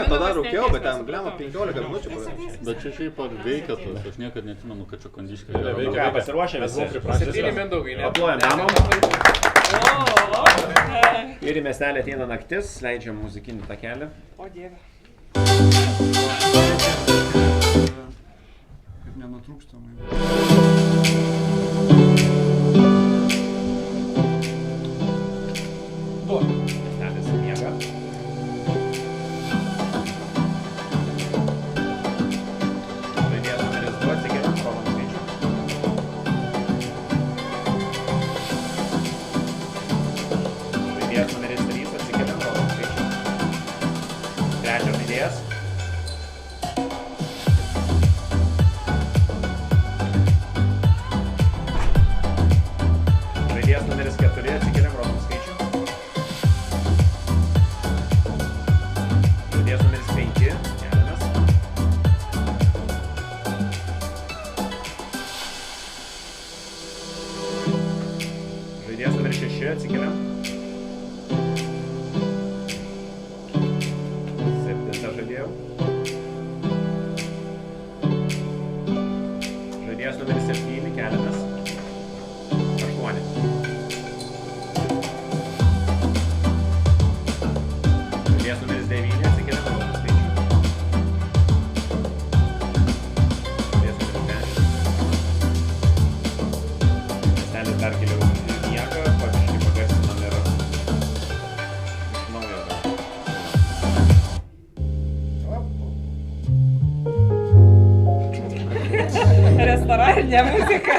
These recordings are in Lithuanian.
Tada rūkiau, bet ten blema 15 minučių buvo. Bet čia šiaip ar veikia tas, aš niekad neatsimenu, kad čia kondiškai yra. Veikia, pasiruošę visi. 7 Mindaugai, ne? Aplojam damom. Ir į miestelį ateina naktis, leidžiam muzikinį takelį. O dieve. Kaip nenutrūkstamai. Miestelis miega. Žaidėjas numeris 2 atsikėlė program skaičių. Žaidėjas numeris 3 atsikėlė program skaičių. Trečias žaidėjas. Žaidėjas numeris 4 atsikėlė program skaičių. Žaidėjas numeris 5 keliamės. Žaidėjas numeris 6 atsikėlė. 7 žaidėjau. Žaidėjas numeris 7 keliamės. 8. Žaidėjas numeris 9 atsikėlė program skaičių. Žaidėjas numeris 10. Miestelis dar giliau miega, pabiškai pagarsinam ir iš naujo dar. Restoraninė muzika.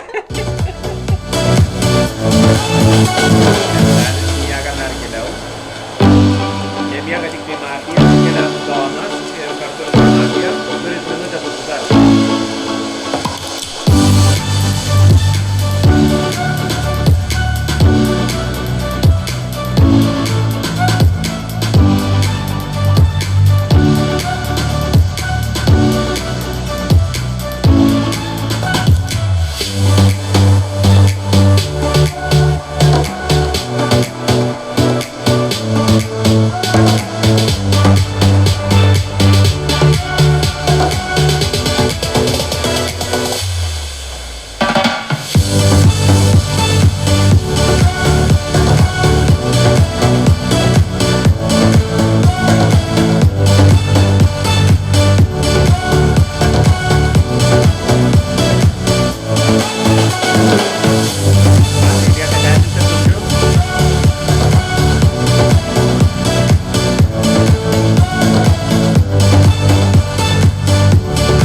Miestelis miega dar giliau. Nemiega tik tai naktį, atsikėlė Donas ir kartu ir Donatija. Turit minutę susitarti. Lieka 10 sekundžių.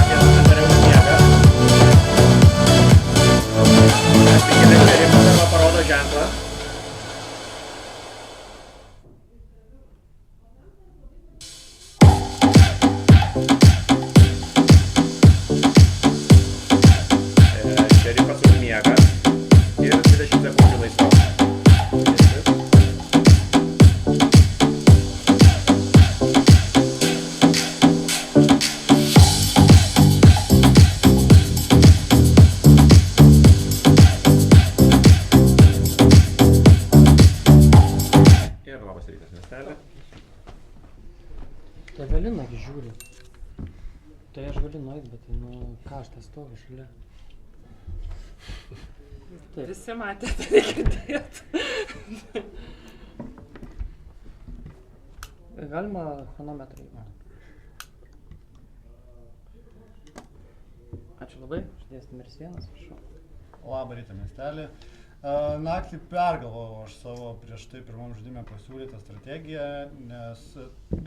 Apie susidariau miegą. Atsikėlė šerifas arba parodo ženklą. Šerifas užmiega. Ir 20 sekundžių laisvo. Ir labas rytas, miestelė. Tai Evelinagi žiūri. Tai aš galiu nueit, bet nu ką aš tas stoviu šalia. Taip. Visi matė, tai reikia dėti. Galima chronometrą įmą. Ačiū labai, žaidėjas numeris 1, prašau. Labą rytą, miestelį. Naktį pergalvojau aš savo prieš tai pirmam žaidime pasiūlytą strategiją, nes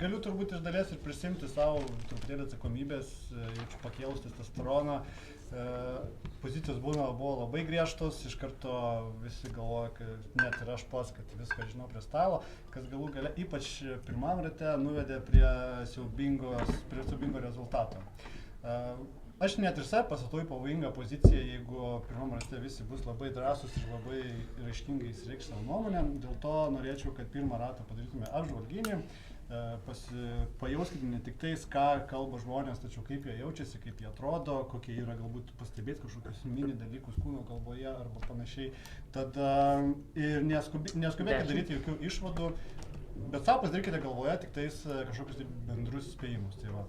galiu turbūt iš dalies ir prisimti savo truputėlį atsakomybės, jaučiu pakėlus testosteroną. Pozicijos buvo labai griežtos, iš karto visi galvoja, kad net ir aš pats, kad viską žinau prie stalo, kas galų gale ypač pirmam rate nuvedė prie siaubingo rezultato. Aš net ir save pasatau į pavojingą poziciją, jeigu pirmam rate visi bus labai drąsūs ir labai raiškingai išreikš savo nuomonę. Dėl to norėčiau, kad pirmą ratą padarytume apžvalginį, pajauskite ne tik tais, ką kalba žmonės, tačiau kaip jie jaučiasi, kaip jie atrodo, kokie yra galbūt pastebėti kažkokius mini dalykus kūno kalboje arba panašiai. Tad ir neskubėkite daryti jokių išvadų. Bet savo pasidarykite galvoje tik tais kažkokius bendrus spėjimus. Tai va.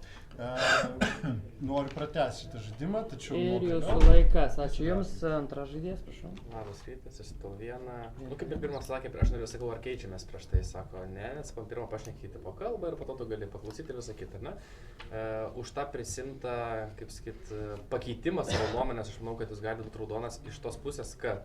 Noriu pratęsti šitą žaidimą, tačiau... Ir jūsų laikas. Ačiū Jums. Antras žaidėjas, prašau. Labas rytas, esu tau vieną. Nu, kaip ir pirmas sakė, aš norėjau sakau, ar keičiamės prieš tai, sako, ne, nes pirmą pašnekyti po kalbą ir po to tu gali paklausyti ir visą kitą, ne? Už tą prisimtą, kaip sakyt, pakeitimą savo nuomonės, aš manau, kad jūs galite būti raudonas iš tos pusės, kad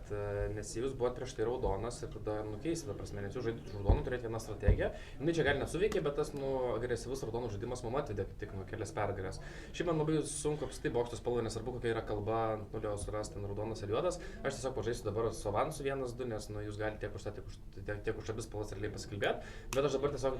nes jūs buvote prieš tai raudonas ir tada nukeisit, ta prasme, nes jūs žaidėte raudonų, turėti vieną strategiją. Jinai čia gali nesuveikė, bet tas agresyvus raudonų žaidimas mum atvedė tik kelias pergalės. Šiaip man labai sunku apskritai bokštų spalvą, nesvarbu kokia yra kalba, nulio surasti ten raudonas ar juodas. Aš tiesiog pažaisiu dabar su avansu 1-2, nes jūs galite tiek už tą, tiek už abis spalvas realiai pasikalbėti. Bet aš dabar tiesiog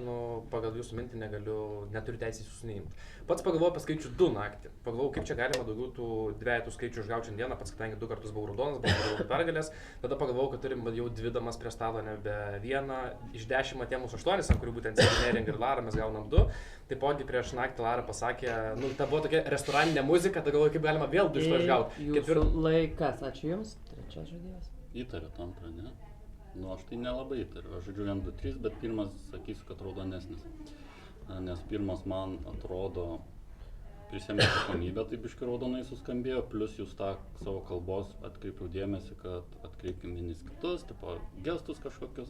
pagal jūsų mintį neturiu teisės jūsų neimti. Pats pagalvojau apie skaičių 2 naktį. Pagalvojau, kaip čia galima daugiau tų dvejetų skaičių užgauti šiandieną, pats kadangi 2 kartus buvau raudonas, buvau 2 pergalės. Tada pagalvojau, kad turim jau 2 damas prie stalo, nebe 1. Iš 10 atėmus 8, ant kurių būtent sėdi Nering ir Lara, mes gaunam 2. Taipogi prieš naktį Lara pasakė, ta buvo tokia restoraninė muzika, tada galvoju, kaip galima vėl 2 iš to išgauti. Jūsų laikas. Ačiū Jums. Trečias žaidėjas. Įtariu antrą, ne? Nu, aš tai nelabai įtariu. Aš žaidžiu 1, 2, 3, bet pirmas sakysiu, kad raudonesnis. Nes pirmas man atrodo prisėmė atsakomybę, taip biškai raudonai suskambėjo, plus jūs tą savo kalbos atkreipiau dėmesį, kad atkreipkim vienis kitus, tipo gestus kažkokius.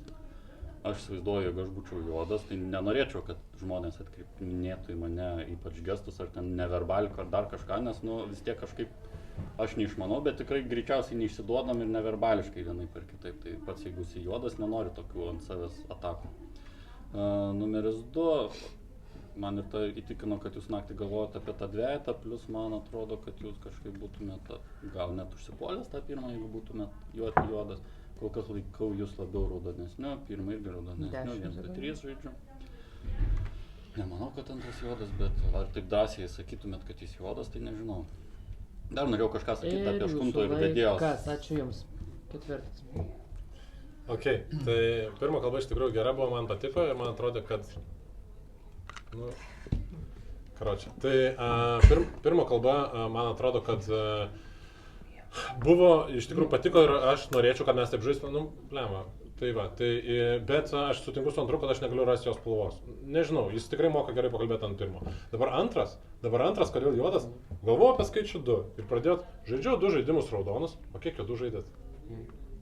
Aš įsivaizduoju, jeigu aš būčiau juodas, tai nenorėčiau, kad žmonės atkreipinėtų į mane ypač gestus ar ten neverbaliką ar dar kažką, nes vis tiek kažkaip aš neišmanau, bet tikrai greičiausiai neišsiduodam ir neverbališkai vienaip ar kitaip. Tai pats jeigu esi juodas, nenori tokių ant savęs atakų. Numeris 2. Man ir tai įtikino, kad jūs naktį galvojate apie tą dvejetą, plus man atrodo, kad jūs kažkaip būtumėte gal net užsipuolęs tą pirmą, jeigu būtumėte juodas. Kol kas laikau jūs labiau raudonesniu, pirmą irgi raudonesniu, 1, 2, 3 žaidžiu. Nemanau, kad antras juodas, bet ar taip drąsiai sakytumėt, kad jis juodas, tai nežinau. Dar norėjau kažką sakyti apie 8 ir vedėjos. Kas? Ačiū Jums. Ketvirtas. Ok, tai pirma kalba iš tikrųjų gera buvo, man patiko ir man atrodo, kad pirma kalba, man atrodo, kad buvo, iš tikrųjų patiko ir aš norėčiau, kad mes taip žaistume, tai va, bet aš sutinku su antru, kad aš negaliu rasti jos spalvos. Nežinau, jis tikrai moka gerai pakalbėti ant pirmo. Dabar antras, kodėl juodas, galvoju apie skaičių 2 ir pradėjot, žaidžiau 2 žaidimus raudonus, o kiek jo 2 žaidėt?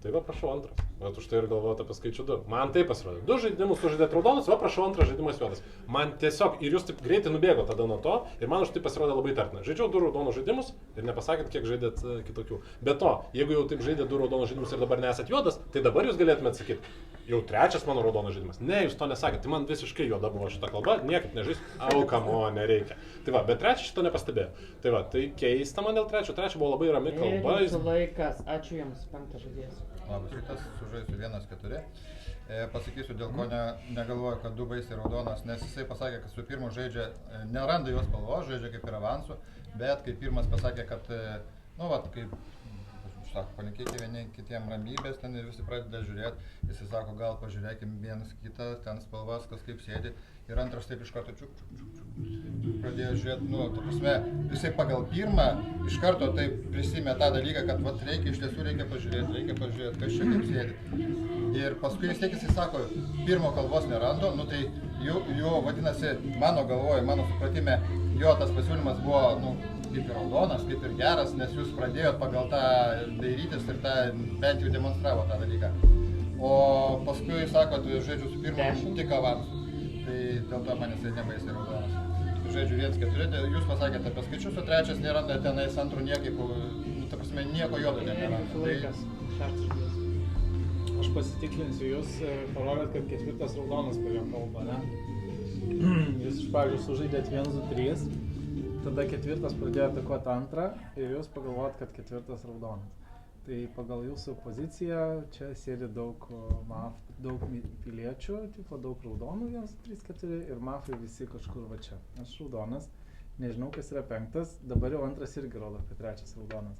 Tai va, prašau antras, bet už tai ir galvojot apie skaičių 2. Man tai pasirodė. 2 žaidimus sužaidėt raudonus, va, prašau antras žaidimas juodas. Man tiesiog, ir jūs taip greitai nubėgo tada nuo to, ir man už tai pasirodė labai tartina. Žaidžiau 2 raudonus žaidimus ir nepasakėt, kiek žaidėt kitokių. Be to, jeigu jau taip žaidėt 2 raudonus žaidimus ir dabar nesat juodas, tai dabar jūs galėtumėt sakyti, jau 3 mano raudonas žaidimas. Ne, jūs to nesakėt, tai man visiškai juoda buvo šita kalba, niekaip nežais, kamo, nereikia. Tai va, bet 3 šito nepastebėjo. Tai va, tai keista man dėl 3 buvo labai rami kalba. Ir jūsų laikas. Ačiū Jums. 5 žaidėjas. Labas rytas, sužaisiu 1-4. Pasakysiu, dėl ko negalvoju, kad 2 baisiai raudonas, nes jisai pasakė, kad su pirmu žaidžia, neranda jos spalvos, žaidžia kaip ir avansu, bet kai pirmas pasakė, kad, kaip, sako, palinkėti vieni kitiem ramybės, ten ir visi pradeda žiūrėti, jisai sako, gal pažiūrėkim vienas kitą, ten spalvas, kas kaip sėdi, ir antras taip iš karto pradėjo žiūrėti, ta prasme, jisai pagal pirmą iš karto taip prisimė tą dalyką, kad iš tiesų reikia pažiūrėti, kas čia kaip sėdi. Ir paskui vis tiek jisai sako, pirmo kalbos nerando, tai jo vadinasi, mano galvoje, mano supratime, jo tas pasiūlymas buvo, kaip ir raudonas, kaip ir geras, nes jūs pradėjot pagal tą dairytis ir tą bent jau demonstravo tą dalyką. O paskui sakot, žaidžiu su pirmu tik avansu. Tai dėl to man jisai nebaisiai raudonas. Žaidžiu 1-4, jūs pasakėte apie skaičius, o 3 neranda tenais antrų niekaip, ta prasme, nieko juodo neranda. Aš pasitiklinsiu, jūs parodėt, kad 4 raudonas per jo kalbą, ne? Jūs iš pradžių sužaidėt 1-2-3, tada 4 pradėjo atakuoti antrą ir jūs pagalvojot, kad 4 raudonas. Tai pagal jūsų poziciją čia sėdi daug piliečių, daug raudonų 1-3-4 ir mafai visi kažkur va čia. Aš raudonas, nežinau kas yra 5, dabar jau antras irgi rodo, kad 3 raudonas.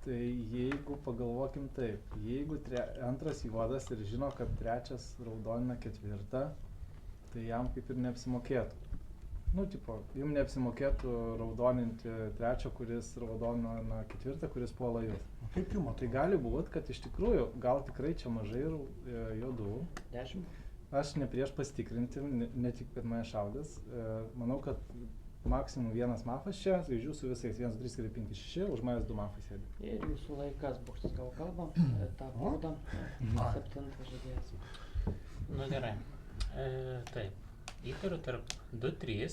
Tai jeigu pagalvokim taip, jeigu antras juodas ir žino, kad 3 raudonina 4, tai jam kaip ir neapsimokėtų. Jums neapsimokėtų raudoninti 3, kuris raudonina 4, kuris puola jūs. Tai gali būti, kad iš tikrųjų, gal tikrai čia mažai juodų. 10? aš ne prieš pasitikrinti, ne tik kad mane šaudęs. Manau, kad maksimum vienas mafas čia, žaidžiu su visais 1, 2, 3, 4, 5, 6, už manęs 2 mafai sėdi. Ir jūsų laikas bukštas gal kalbam, tą būdą. 7 žaidėjas. Nu gerai. Taip. Įtariu tarp 2-3.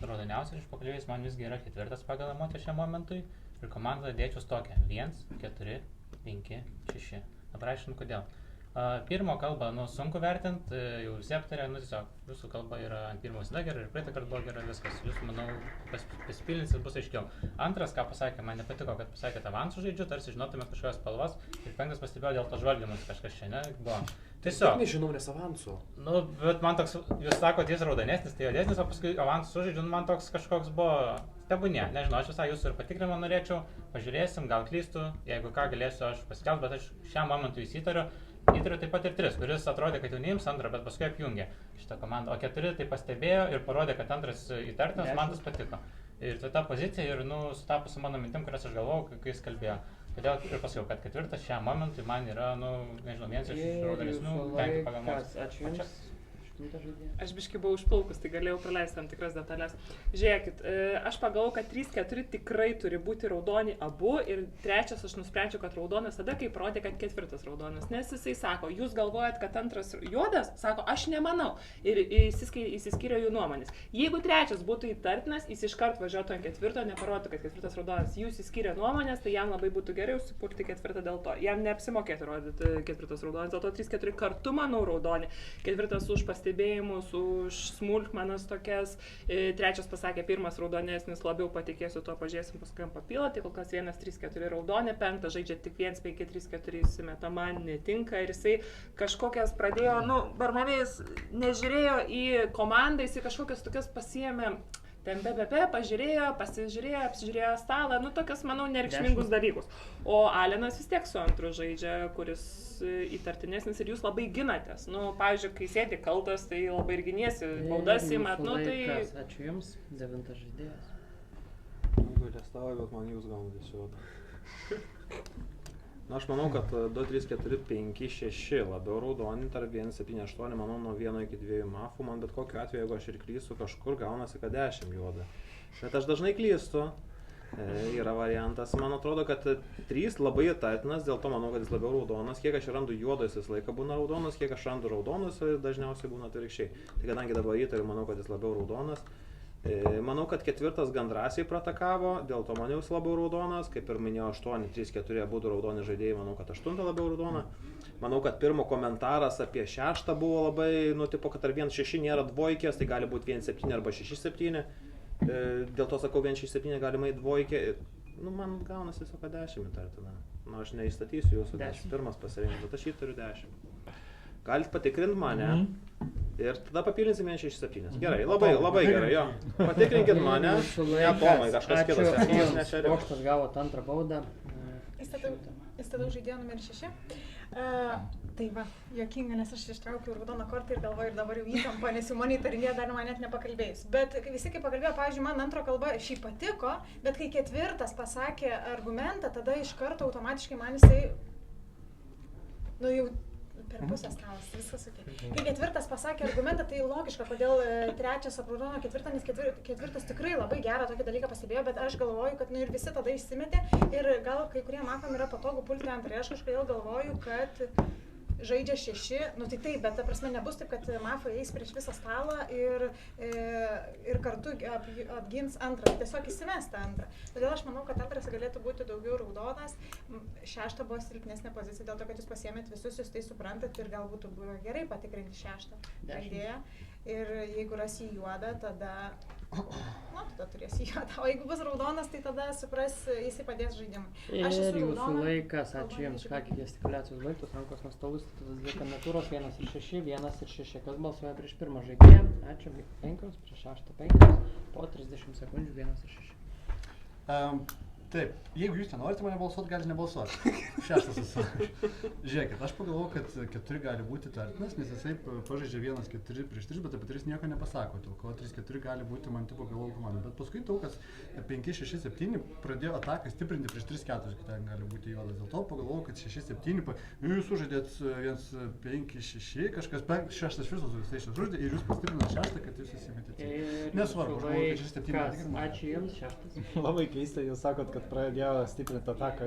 Raudoniausias iš pakalbėjus man visgi yra 4 pagal emociją šiam momentui. Ir komandą dėčius tokią. 1, 4, 5, 6. Dabar aiškinu kodėl. Pirmo kalbą, sunku vertinti, jau visi aptarė, tiesiog jūsų kalba yra ant pirmo visada gerai ir praeitą kartą buvo gerai viskas. Jūs, manau, pasipilins ir bus aiškiau. Antras, ką pasakė, man nepatiko, kad pasakėt avansų žaidžiu, tarsi žinotumėt kažkokios spalvos. Ir 5 pastebėjau dėl to žvalgymus kažkas čia, ne? Buvo. Tiesiog. Nežinau, nes avansų. Bet man toks, jūs sakote, jis raudonesnis, tai juodesnis, o paskui avansų sužaidžiu, man toks kažkoks buvo, tebūnie, nežinau, aš visai jūsų ir patikrinimą norėčiau, pažiūrėsim, gal klystu, jeigu ką galėsiu aš pasikelt, bet aš šiam momentui įtariu taip pat ir 3, kuris atrodė, kad jau neims antrą, bet paskui apjungė šitą komandą, o 4 tai pastebėjo ir parodė, kad antras įtartinas, man tas patiko. Ir tai ta pozicija ir, sutapo su mano mintim, kurias aš galvojau, kai jis kalbėjo. Todėl ir pasakiau, kad 4 šiam momentui man yra, nežinau, vienas iš raudonesnių, 5 pagal mus. Ačiū Jums. Aš biškai buvau užplaukus, tai galėjau praleisti tam tikras detalės. Žiūrėkit, aš pagalvojau, kad 3-4 tikrai turi būti raudoni abu ir 3 aš nusprendžiau, kad raudonas tada, kai parodė, kad 4 raudonas. Nes jisai sako, jūs galvojat, kad 2 juodas, sako, aš nemanau. Ir įsiskiria jų nuomonės. Jeigu 3 būtų įtartinas, jis iškart važiuotų ant 4, neparodytų, kad 4 raudonas. Jūs įskiria nuomonės, tai jam labai būtų geriau užsipurti 4 dėl to. Jam neapsimokėtų rodyti 4 raudonas, dėl to 3-4 kartu, manau, raudoni. 4 už pastebėjimus, už smulkmenas tokias. 3 pasakė, 1 raudonesnis, labiau patikėsiu, to pažiūrėsim, paskui papilą. Tai kol kas 1, 3, 4 raudonė, 5 žaidžia tik 1, 5, 3, 4 įsimeta, man netinka. Ir jisai kažkokias pradėjo, barmeniais nežiūrėjo į komandą, jisai kažkokias tokias pasiėmė. Ten BBP pasižiūrėjo, apsižiūrėjo stalą, tokias, manau, nereikšmingus dalykus. O Alenas vis tiek su antru žaidžia, kuris įtartinesnis ir jūs labai ginatės. Pavyzdžiui, kai sėdi kaltas, tai labai ir giniesi, baudas įmat, tai... Ačiū Jums, 9 žaidėjas. Gailestauju, bet man jūs gaunate siuotą. Aš manau, kad 2, 3, 4, 5, 6 labiau raudoni, tarp 1, 7, 8, manau, nuo 1 iki 2 mafų, man bet kokiu atveju, jeigu aš ir klystu kažkur, gaunasi, kad 10 juoda. Bet aš dažnai klystu, yra variantas, man atrodo, kad 3 labai įtartinas, dėl to manau, kad jis labiau raudonas, kiek aš randu juodas, jis laiką būna raudonas, kiek aš randu raudonus, dažniausiai būna atvirkščiai. Tai kadangi dabar įtariu, manau, kad jis labiau raudonas. Manau, kad 4 gan drąsiai pratakavo, dėl to man jau labiau raudonas, kaip ir minėjau 8, 3, 4 abu raudoni žaidėjai, manau, kad 8 labiau raudona. Manau, kad pirmo komentaras apie 6 buvo labai, tipo, kad ar 1-6 nėra dvojkės, tai gali būti 1-7 arba 6-7. Dėl to sakau, 1-6-7 galima į dvojkę. Man gaunasi tiesiog 10 įtartina. Aš neįstatysiu jūsų 11 pasirinkti, bet aš įtariu 10. Galit patikrinti mane ir tada papildinsim 1-6-7. Gerai, labai gerai, jo. Patikrinkit mane, ne Tomai, kažkas kitas. Bokštas gavo antrą baudą. Įstatau žaidėjo numeris 6. Tai va, juokinga, nes aš ištraukiau raudoną kortą ir galvoju, ir dabar jau įtampa, nes jau mane įtarinėjo, dar man net nepakalbėjus. Bet visi, kai pakalbėjo, pavyzdžiui, man antro kalba šį patiko, bet kai 4 pasakė argumentą, tada iš karto automatiškai man jisai, jau per pusę stalas, viskas ok. Kai 4 pasakė argumentą, tai logiška, kodėl 3 apraudono 4, nes 4 tikrai labai gerą tokį dalyką pastebėjo, bet aš galvoju, kad ir visi tada išsimetė ir gal kai kurie makom yra patogu pulti antrą. Aš kažkodėl galvoju, kad žaidžia 6, tai taip, bet ta prasme nebus taip, kad mafai eis prieš visą stalą ir kartu apgins antrą, tiesiog įsivesta antrą. Todėl aš manau, kad antras galėtų būti daugiau raudonas, 6 buvo silpnesnė pozicija, dėl to, kad jūs pasiėmėt visus, jūs tai suprantat ir gal būtų buvo gerai patikrinti 6 žaidėją. Ir jeigu rasi juodą, tada turės juodą, o jeigu bus raudonas, tai tada supras, jisai padės žaidimui. Ir jūsų laikas, ačiū Jums, ką gestikulacijos baigtos, rankos nuo stalus, tada lieka natūros 1 ir 6, 1 ir 6, kas balsuoja prieš pirmą žaidėją, ačiū, 5, prieš 6, 5, po 30 sekundžių 1 ir 6. Taip, jeigu jūs nenorite mane balsuoti, galite nebalsuoti. 6 esu. Žiūrėkit, aš pagalvoju, kad 4 gali būti tartinas, nes jisai pažaidžia 1-4 prieš 3, bet apie 3 nieko nepasako. Dėl ko 3-4 gali būti man tipo galvojau komanda. Bet paskui Taukas 5-6-7 pradėjo ataką stiprinti prieš 3-4, kad ten gali būti juodas. Dėl to pagalvojau, kad 6-7, jūs sužaidėt 1-5-6, kažkas 6 iš viso visai sužaidė ir jūs pastiprinat 6, kad jūs įsimetėte. Nesvarbu, aš galvoju, kad 6-7. Ačiū Jums, 6. Labai keista, jūs sakot, kad pradėjo stiprinti ataką,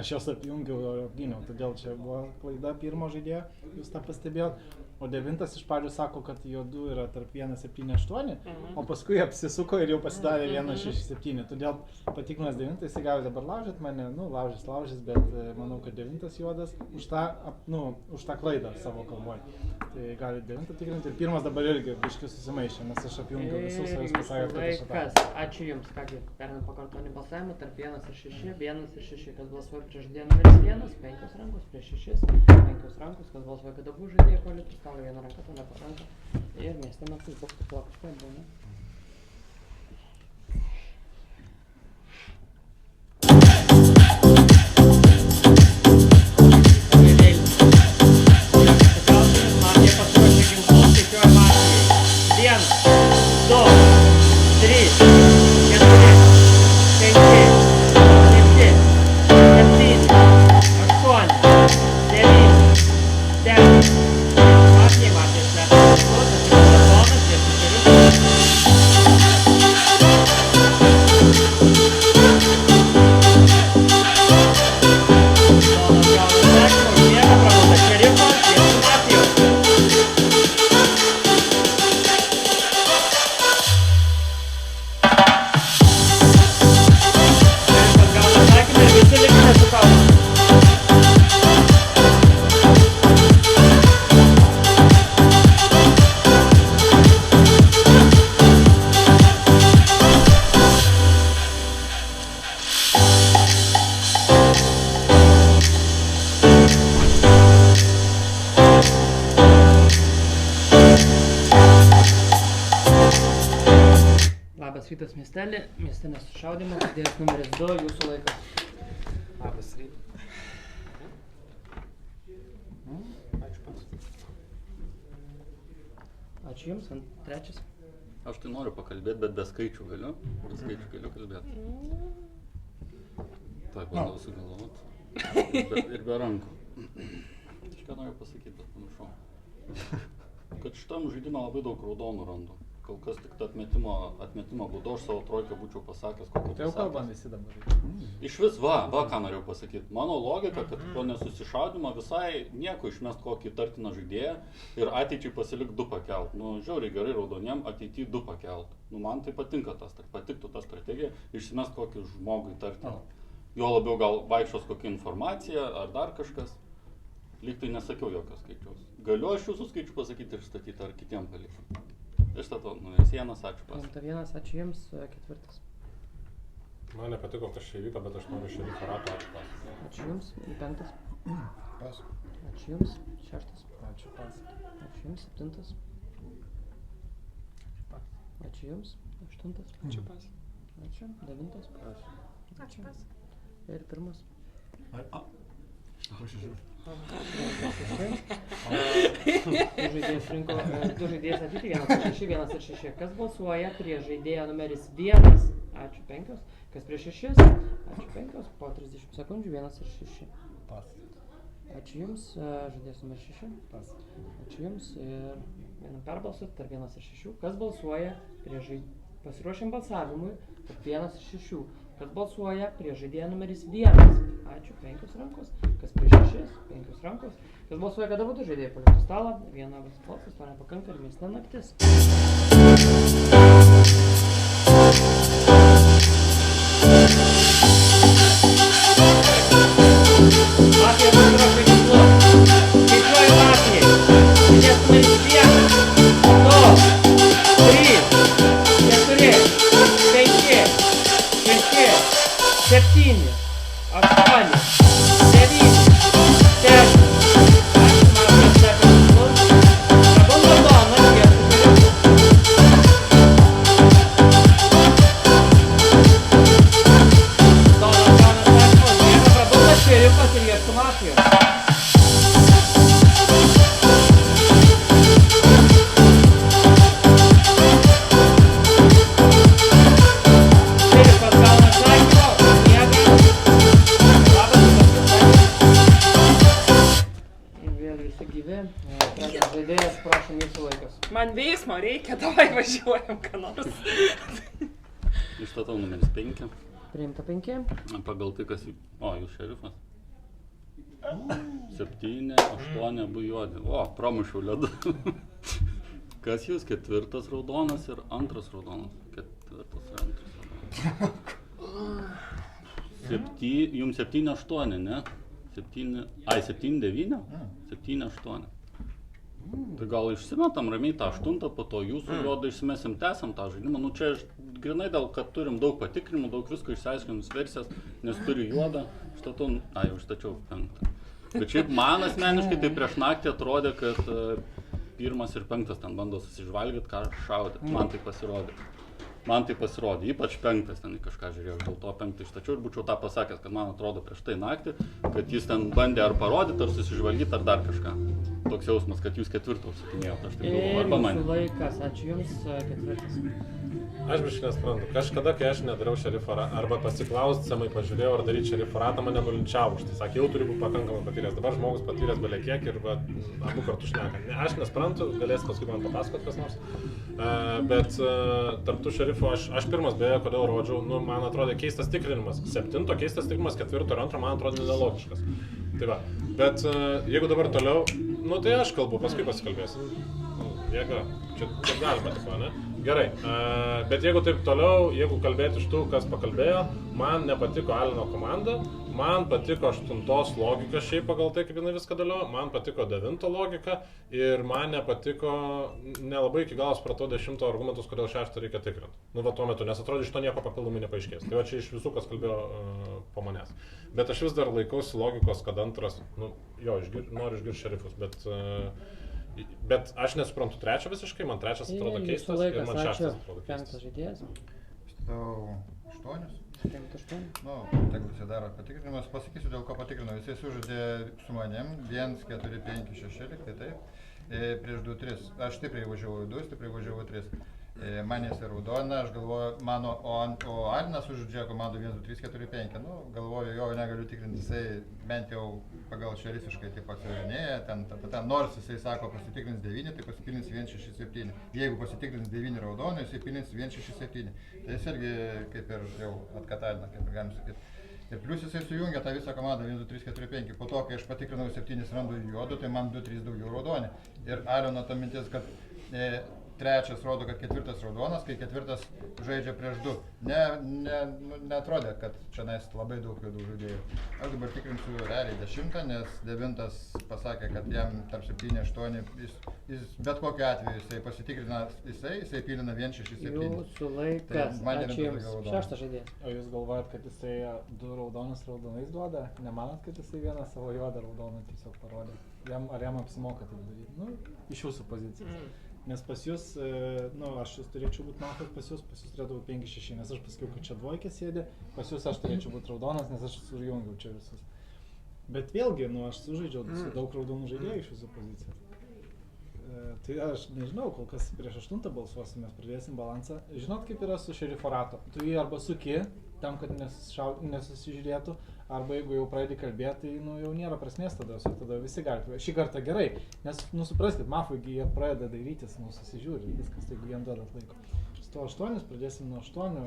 aš jos apjungiau ir apgyniau, todėl čia buvo klaida pirmo žaidėjo, jūs tą pastebėjot. O 9 iš pradžių sako, kad juodų yra tarp 1-7-8, o paskui apsisuko ir jau pasidarė 1-6-7. Todėl patikrinas 9, jis gali dabar laužyt mane, laužys, bet manau, kad 9 juodas už tą klaidą savo kalboj. Tai gali 9 tikrinti ir pirmas dabar irgi biškiu susimaišė, nes aš apjungiau visus ir jūs pasakėt, kad aš ataką. Ačiū Jums, kągi, perinam pakartonį balsavimą tarp 1 ir 6, 1 ir 6, kas balsuoja prieš žaidėją numeris 1, 5 rankos, prieš 6, 5 rankos, kas balsuoja, kad abu žaidėjai palikus, stalo vieną ranką, to nepakanka. Ir mieste naktis bokštų plakuškai būna. Rytas miestelį, mieste nesušaudymas, žaidėjas numeris 2, jūsų laikas. Labas rytas. Ačiū pats. Ačiū Jums, trečias. Aš tai noriu pakalbėti, bet be skaičių galiu. Be skaičių galiu kalbėti. Tai bandau sugalvoti. Ir be rankų. Aš ką noriu pasakyti, bet pamiršau. Kad šitam žaidimą labai daug raudonų randu. Kol kas tik atmetimo būdu aš savo trojką būčiau pasakęs, kokį tai jau kalbam visi dabar. Iš vis, ką norėjau pasakyti. Mano logika, kad po nesusišaudimo visai nieko išmest kokį įtartiną žaidėją ir ateičiai pasilik 2 pakelt. Žiauriai gerai raudoniem ateityje 2 pakelt. Man tai patiktų ta strategija, išsimest kokį žmogų įtartiną. Jo labiau gal vaikščios kokia informacija ar dar kažkas. Lyg tai nesakiau jokio skaičiaus. Galiu aš jūsų skaičių pasakyti ir statyti ar kitiem palikti. Išstato, numeris 1, ačiū pas. 1, ačiū Jums, 4. Man nepatiko, kas čia įvyko, bet aš noriu šerifo rato, ačiū pas. Ačiū Jums, 5. Pas. Ačiū Jums, 6. Ačiū pas. Ačiū Jums, 7. Ačiū Jums, 8. Ačiū pas. Ačiū, 9. Ačiū pas. Ir 1. Du žaidėjas atyti, 1 ir 6. Kas balsuoja prieš žaidėją numeris 1? Ačiū 5. Kas prieš 6? Ačiū 5. Po 30 sekundžių 1 ir 6. Pas. Ačiū Jums, žaidėjas numeris 6. Pas. Ačiū Jums ir vieną perbalsuot tarp 1 ir 6. Kas balsuoja prieš žaidėją? Pasiruošim balsavimui tarp 1 ir 6. Kas balsuoja prieš žaidėją numeris 1? Ačiū, 5 rankos. Kas prieš 6? 5 rankos. Kas balsuoja, kad abu žaidėjai paliktų stalą? 1 balsas, to nepakanka ir mieste naktis. Mafija pasiruošė ginklu. Skaičiuoju mafijai. Žaidėjas numeris 1, 2, 3, 4, 5, 6, 7, 8, 9, 10. Ačiū, važiuojam, ką nors. Išstatau numeris 5. Priimta 5. Pagal tai, kas... O, jūs šerifas. 7, 8 abu juodi. O, pramušiau ledu. Kas jūs? 4 raudonas ir 2 raudonas. 4 ir 2 raudonas. Jums 7, 8, ne? 7, 9? 7, 8. Tai gal išsimetam ramiai tą 8, po to jūsų juodą išsimesim, tęsiam tą žaidimą. Nu čia grinai dėl, kad turim daug patikrinimų, daug visko išsiaiškinus versijas, nes turi juodą, štatau, jau ištačiau 5. Bet šiaip man asmeniškai tai prieš naktį atrodė, kad 1 ir 5 ten bando susižvalgyti, ką šaudė. Man tai pasirodė, ypač 5 ten į kažką žiūrėjau, dėl to 5 ištačiau ir būčiau tą pasakęs, kad man atrodo prieš tai naktį, kad jis ten bandė ar parodyti, ar susižvalgyti, ar dar kažką. Toks jausmas, kad jūs 4 užsakinėjot, aš taip galvoju, arba mane. Ir jūsų laikas, ačiū jums, 4. Aš biškai nesprantu. Kažkada, kai aš nedariau šerifo arba pasiklaustamai pažiūrėjau, ar daryti šerifo ratą, mane nulinčiavo už tai. Sakė, jau turi būti pakankamai patyręs. Dabar žmogus patyręs belie kiek ir abu kartu šneka. Aš nesprantu, galės paskui man papasakot kas nors. Bet tarp tų šerifų aš pirmas beje, kodėl rodžiau, man atrodė keistas tikrinimas. 7 keistas tikrinimas, 4 ir 2 man atrodė nelogiškas. Tai va. Bet jeigu dabar toliau, tai aš kalbu, paskui pasikalbėsiu. Jėga, čia galima tipo, ne? Gerai, bet jeigu taip toliau, jeigu kalbėti iš tų, kas pakalbėjo, man nepatiko Alino komanda, man patiko 8 logika šiaip pagal tai, kaip jinai viską dėliojo, man patiko 9 logika ir man nepatiko, nelabai iki galo supratau 10 argumentus, kodėl 6 reikia tikrinti. Nu, va tuo metu, nes atrodo, iš to nieko papildomai nepaaiškės. Tai va čia iš visų, kas kalbėjo po manęs. Bet aš vis dar laikausi logikos, kad 2, noriu išgirsti šerifus, bet aš nesuprantu 3 visiškai, man 3 atrodo keistas ir man 6 atrodo keistas. 5 žaidėjas. Šitau 8. 8. Nu, tegu visi daro patikrinimas, pasakysiu dėl ko patikrinu. Visi sužaidė su manim, 1, 4, 5, 6, tai taip. Prieš 2, 3. Aš stipriai važiavau 2, stipriai važiavau 3. Manėsi raudona, aš galvoju, o Alinas sužaidžia komandą 1, 2, 3, 4, 5. Nu, galvoju, jo negaliu tikrinti, jisai bent jau pagal šerifiškai taip atsivarinėja, ten nors jisai sako pasitikrins 9, tai pasitikrins 1, 6, 7. Jeigu pasitikrins 9 raudonų, jisai pilins 1, 6, 7. Tai jis irgi kaip ir jau atkatalina, kaip ir galim sakyti. Ir plius jisai sujungia tą visą komandą 1, 2, 3, 4, 5. Po to, kai aš patikrinau 7 randu juodų, tai man 2, 3 daugiau raudonį. Ir Alino ta mintis, kad 3 rodo, kad 4 raudonas, kai 4 žaidžia prieš 2. Neatrodė, kad čia labai daug juodų žaidėjų. Aš dabar tikrinsiu realiai 10, nes 9 pasakė, kad jam tarp 7, 8, jis bet kokiu atveju jisai pasitikrina, jisai pilina 1, 6, 7. Jūsų laikas, ačiū jums, 6 žaidėjas. O jūs galvojat, kad jisai 2 raudonus raudonais duoda? Nemanot, kad jisai vieną savo juodą raudoną tiesiog parodė? Ar jam apsimoka tai daryti? Nu, iš jūsų pozicijos. Nes pas jūs, aš turėčiau būti mafijos, pas jūs turėtų būti 5-6, nes aš pasakiau, kad čia dvojkė sėdė, pas jūs aš turėčiau būti raudonas, nes aš sujungiau čia visus. Bet vėlgi, aš sužaidžiau su daug raudonų žaidėjų iš jūsų pozicijos. Tai aš nežinau, kol kas prieš 8 balsuosim, mes pradėsim balansą. Žinot, kaip yra su šerifo rato? Tu jį arba suki, tam, kad nesusižiūrėtų, arba jeigu jau pradedi kalbėti, tai jau nėra prasmės tada visi gali. Šį kartą gerai, nes, supraskit, mafai, jie pradeda dairytis, susižiūri, viskas, jeigu jiem duodat laiko. 108, pradėsim nuo 8.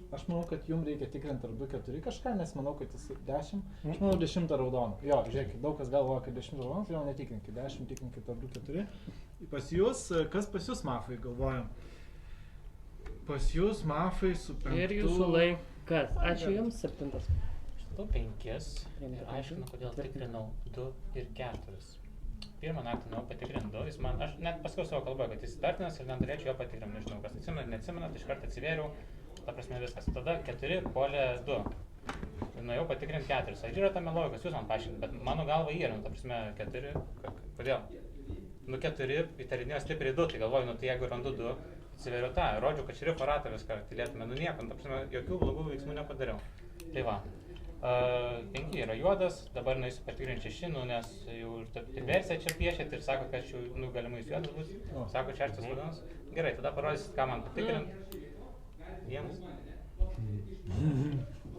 Aš manau, kad jums reikia tikrinti ar 2-4 kažką, nes manau, kad jis 10. Aš manau 10 raudoną. Jo, žiūrėkit, daug kas galvoja, kad 10 raudoną, tai jau netikrinkit, 10 tikrinkit ar 2-4. Pas jūs, kas pas jūs mafai galvojam? Pas jūs mafai su 5. Ir jūsų laikas. Ačiū jums, 7. Šitau 5 ir aiškinu, kodėl tikrinau 2 ir 4. Pirmą naktį nuėjau patikrinti 2, aš net pasakiau savo kalbą, kad jis įtartinas ir nenorėčiau jo patikrinti, nežinau, kas neatsimena, tai iš karto atsivėriau, ta prasme viskas. Tada 4 puolė 2. Ir nuėjau patikrinti 4. Ar yra tame logikas, jūs man paaiškinti, bet mano galva yra, ta prasme 4, kodėl? 4 įtarinėjo stipriai 2, tai galvoju, tai jeigu randu 2, atsivėriau tą, rodžiau, kad šerifo ratą viską tylėtume, nieko, ta prasme, jokių blogų veiksmų nepadariau. Tai va, 5 yra juodas, dabar nueisiu patikrinti 6, nes jau ir versiją čia piešėt ir sako, kad čia galimai jis juodas bus, sako 6 raudonas. Gerai, tada parodysit, ką man patikrinti. 1.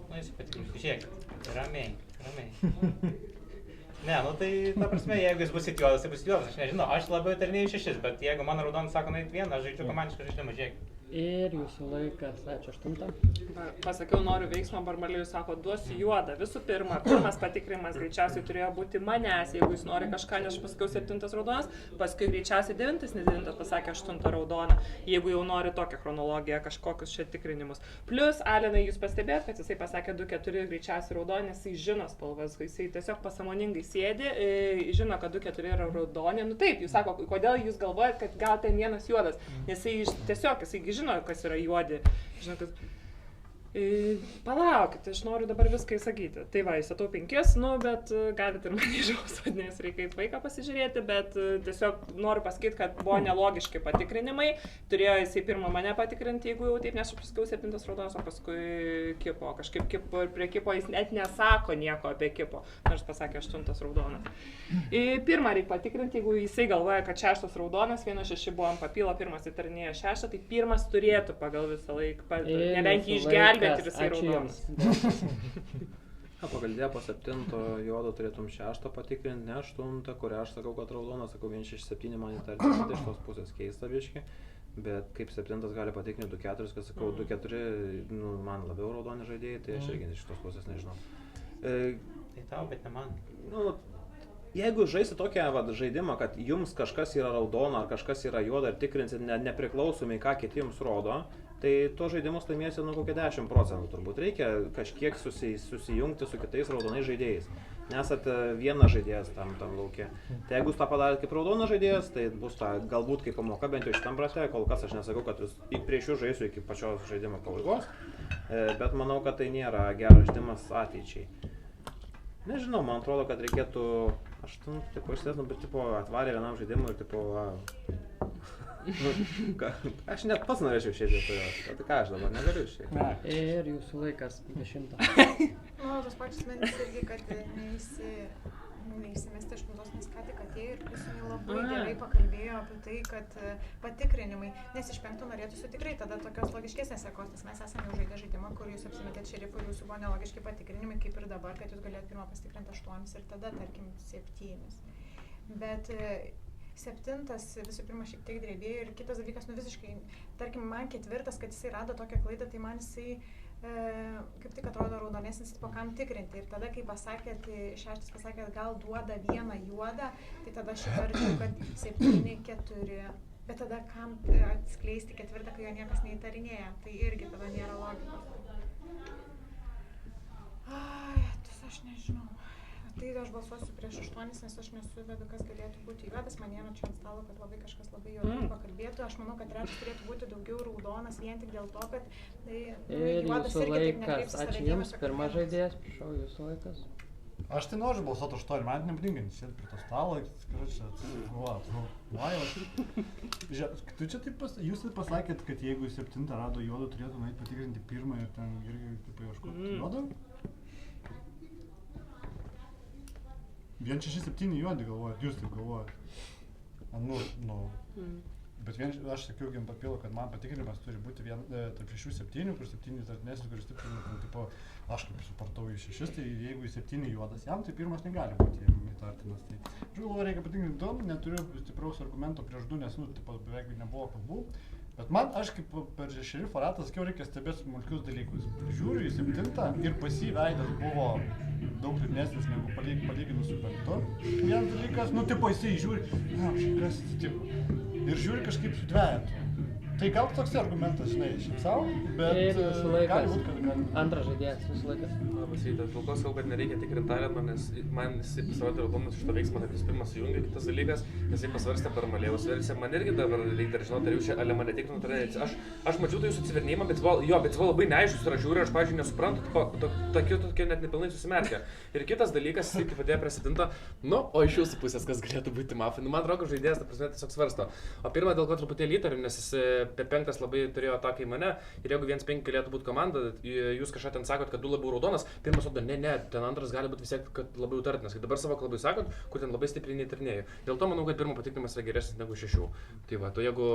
Nueisiu patikrinti, žiūrėkit, ramiai. Ne, nu tai, ta prasme, jeigu jis bus juodas, tai bus juodas, aš nežinau, aš labiau įtarinėjau 6, bet jeigu mano raudonas sako, na, 1, aš žaidžiu komandišką žaidimą, žiūrėk. Ir jūsų laikas, ačiū 8. Pasakiau, noriu veiksmą, Barmalijus sako, duosiu juodą. Visų pirma, pirmas patikrinimas greičiausiai turėjo būti manęs, jeigu jis nori kažką, nes aš pasakiau 7 raudonas, paskui greičiausiai 9, nes 9 pasakė 8 raudoną, jeigu jau nori tokią chronologiją, kažkokius čia tikrinimus. Plus, Alinai, jūs pastebėjot, kad jisai pasakė 2-4 greičiausiai raudonį, jisai žino spalvas, jisai tiesiog pasamoningai sėdi, žino, kad 2-4 yra raudonė. Nu taip, jūs sako, kodėl jūs galvojat, kad gal ten vienas juodas, nes jisai žino, kas yra juodi. Žinau, kad... Palaukit, aš noriu dabar viską įsakyti. Tai va, įstatau 5, nu, bet galite ir mane išausot, nes reikia į vaiką pasižiūrėti, bet tiesiog noriu pasakyti, kad buvo nelogiški patikrinimai. Turėjo jisai pirmą mane patikrinti, jeigu jau taip, nes aš pasakiau 7 raudonas, o paskui kipo. Kažkaip prie kipo jis net nesako nieko apie kipo, nors pasakė 8 raudonas. Pirmą reikia patikrinti, jeigu jisai galvoja, kad 6 raudonas, 1-6 buvo ant papilo, pirmas įtarinėjo 6, tai pirmas turėtų pagal visą laiką, nebent jį išgelbėti. Bet ir jisai raudonas. Pagal po 7 juodo turėtum 6 patikrinti, ne 8, kurią aš sakau, kad raudonas, sakau 1-6-7 man įtarti, tai iš tos pusės keista biški, bet kaip 7 gali patikrinti 2-4, kad sakau 2-4, nu, man labiau raudoni žaidėjai, tai aš irgi iš tos pusės nežinau. Tai tau, bet ne man. Nu, jeigu žaisi tokią žaidimą, kad jums kažkas yra raudona ar kažkas yra juoda ir tikrinsit nepriklausomai, ką kiti jums rodo, tai to žaidimus laimėsi nu kokie 10% turbūt. Reikia kažkiek susijungti su kitais raudonais žaidėjais. Nesat vienas žaidėjas tam lauke. Tai jeigu jūs tą padarėt kaip raudonas žaidėjas, tai bus ta galbūt kaip pamoka bent jau šitam brate. Kol kas aš nesakau, kad jūs prieš jų žaisiu iki pačios žaidimo pabaigos, bet manau, kad tai nėra geras žaidimas ateičiai. Nežinau, man atrodo, kad reikėtų 8, tipo išsėsnu, bet tipo atvarė vienam žaidimui ir tipo... Aš net pats norėčiau šiaip vietoje, tai ką aš dabar negaliu šiaip. Ir jūsų laikas 10. Nu, tos pačios mintis irgi, kad neįsimesti 8, nes ką tik atėjo ir Krisinai labai gerai pakalbėjo apie tai, kad patikrinimai, nes iš 5 norėtųsi tikrai tada tokios logiškesnės sekos, nes mes esame jau žaidę žaidimą, kur jūs apsimetėt šerifų ir jūsų buvo nelogiški patikrinimai, kaip ir dabar, kad jūs galėt pirmą pasitikrinti 8 ir tada, tarkim, 7. Bet 7 visų pirma šiek tiek drebėjo ir kitas dalykas, nu visiškai, tarkim, man 4, kad jisai rado tokią klaidą, tai man jisai kaip tik atrodo raudonesnis, po kam tikrinti. Ir tada, kai pasakėt, 6 pasakėt, gal duoda vieną juodą, tai tada aš įtarčiau, kad 7-4. Bet tada kam atskleisti 4, kai jo niekas neįtarinėja, tai irgi tada nėra logikos. Ai, aš nežinau. Tai aš balsuosiu prieš 8, nes aš nesuvedu, kas galėtų būti juodas. Man nėra čia ant stalo, kad labai kažkas labai juodai pakalbėtų. Aš manau, kad 3 turėtų būti daugiau raudonas, vien tik dėl to, kad juodas irgi taip nekreipsi save ačiū Jums, pirmas žaidėjas, prašau, jūsų laikas. Aš tai noriu balsuoti 8, man nebūdinga nesėdti prie to stalo, Žiūrėk, tu čia taip jūs pasakėt, kad jeigu 7 rado juodą, turėtų nueiti patikrinti 1 ir ten irgi taip ieškoti juodą? 1-6-7 juodi galvojat, jūs taip galvojat. Bet aš sakiau ant papilo, kad man patikrinimas turi būti tarp 6-7, kur 7 įtartinesnis, kuris stiprina, tipo, aš kaip supratau į 6, tai jeigu 7 juodas jam, tai 1 negali būti įtartinas. Tai žinau, reikia patikrinti 2, neturiu stipraus argumento prieš 2, nes tipo, beveik nebuvo kalbų. Bet man, aš kaip per šerifo ratą sakiau, reikia stebėti smulkius dalykus. Žiūriu į 7 ir pas jį veidas buvo daug liūdnesnis negu palyginus su 5. Vienas dalykas, tipo jisai žiūri, kas atsitiko. Ir žiūri kažkaip su dvejetu. Tai gal toks argumentas, žinai, šiaip savo, bet gali būt, kad gali. Antras žaidėjas, jūsų laikas. Labas rytas, dėl to sakau, kad nereikia tikrinti Aleno, nes man jisai pasirodė raudonas iš to veiksmo, kad jis pirmas sujungė. Kitas dalykas, jisai pasvarstė per Malėjos versiją. Man irgi dabar reikia dar žinoti, ar jūs čia Ale mane tikrino. Aš mačiau tai jūsų atsivernėjimą, bet jis buvo labai neaiškus ir aš žiūriu, aš pavyzdžiui nesuprantu, tokie net nepilnai susimerkia. Ir kitas dalykas, jisai kaip atėjo prie 7, o iš jūsų pusės, kas galėtų būti mafija. Man atrodo, žaidėjas, ta prasme, tiesiog svarsto. O pirmą dėl ko truputėlį įtariu, nes jis P5 labai turėjo tą kaip mane ir jeigu 1-5 galėtų būti komanda, jūs kažką ten sakot, kad 2 labiau raudonas, pirmas rodo, ne, ten antras gali būti vis tiek, kad labiau tartinas, kai dabar savo kalbai sakot, kur ten labai stipriai neįtarnėjau. Dėl to manau, kad pirmo patikrinimas yra geresnis negu 6. Tai va, to jeigu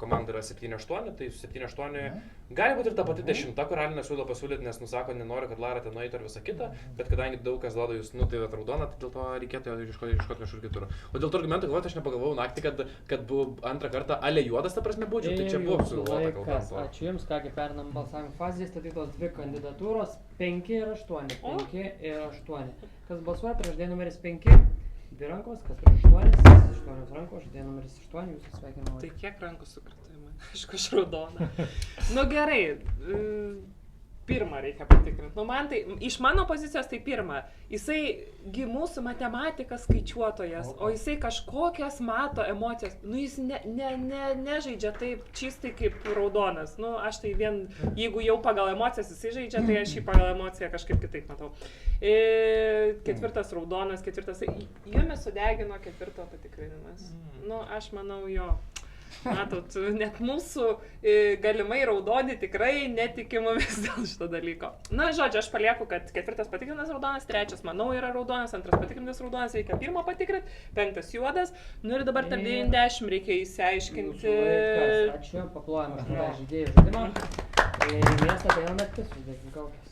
komanda yra 7-8, tai 7-8 gali būti ir ta pati 10, kur Alinas siūlo pasiūlyti, nes nusako, nenoriu, kad Lara ten nueitų ar visą kitą, bet kadangi daug kas duoda jūs, tai va, raudoną, tai dėl to reikėtų ieškoti kažkur kitur. O dėl to argumento galvoti, aš nepagalvojau naktį, kad buvo antrą kartą ale juodas, ta prasme, būčiau, tai čia buvo sugalvota kalba. Ačiū Jums, kągi pernam balsavimo fazėje statytos 2 kandidatūros, 5 ir 8. 5 ir 8. Kas balsuoja prieš žaidėją numeris 5? 2 rankos, kas prieš 8? 8 rankos, žaidėją numeris 8, Jūs sveikiname. Tai kiek rankų sukrito į mane? Aišku, aš raudona. Nu gerai. Pirmą reikia patikrinti. Nu, man tai, iš mano pozicijos tai pirma. Jisai mūsų matematikas skaičiuotojas, o jisai kažkokias mato emocijas. Nu, jis nežaidžia taip čistai kaip raudonas. Nu, aš tai vien, jeigu jau pagal emocijas jisai žaidžia, tai aš jį pagal emociją kažkaip kitaip matau. 4 raudonas, 4. Jumis sudegino 4 patikrinimas. Nu, aš manau jo. Matot, net mūsų galimai raudoni tikrai netikimumis dėl šito dalyko. Na, žodžiu, aš palieku, kad 4 patikrinas raudonas, 3 manau yra raudonas, 2 patikrinas raudonas, reikia 1 patikrinti, 5 juodas, nu ir dabar tarp 90 reikia įsiaiškinti. Ačiū, paplojame 8 žaidėjų žaidimą. Miestą ateina naktis, uždėkim kaukės.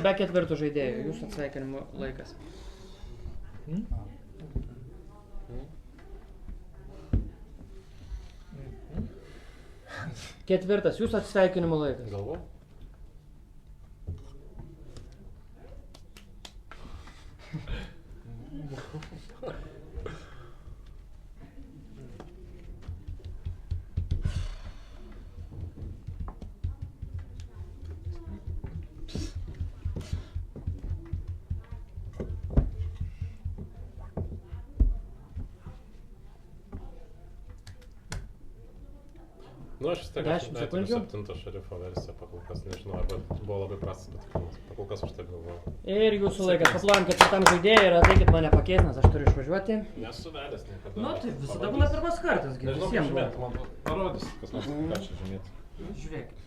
Be 4 žaidėjų, Jūsų atsveikinimo laikas. 4 Jūsų atsveikinimo laikas. Galvo? Nu, aš vis tiek 7 šerifo versiją pakolkas, nežinau, arba buvo labai prastas patikrinimas, pakolkas aš taip galvoju. Ir Jūsų laikas, paplojam 4 žaidėjui ir ateikit mane pakeist, nes aš turiu išvažiuoti. Nesu vedęs niekada. Nu, tai visada būna pirmas kartas, nežinau, visiems buvo. man parodys, kas nors ką čia žymėti. Žiūrėkit,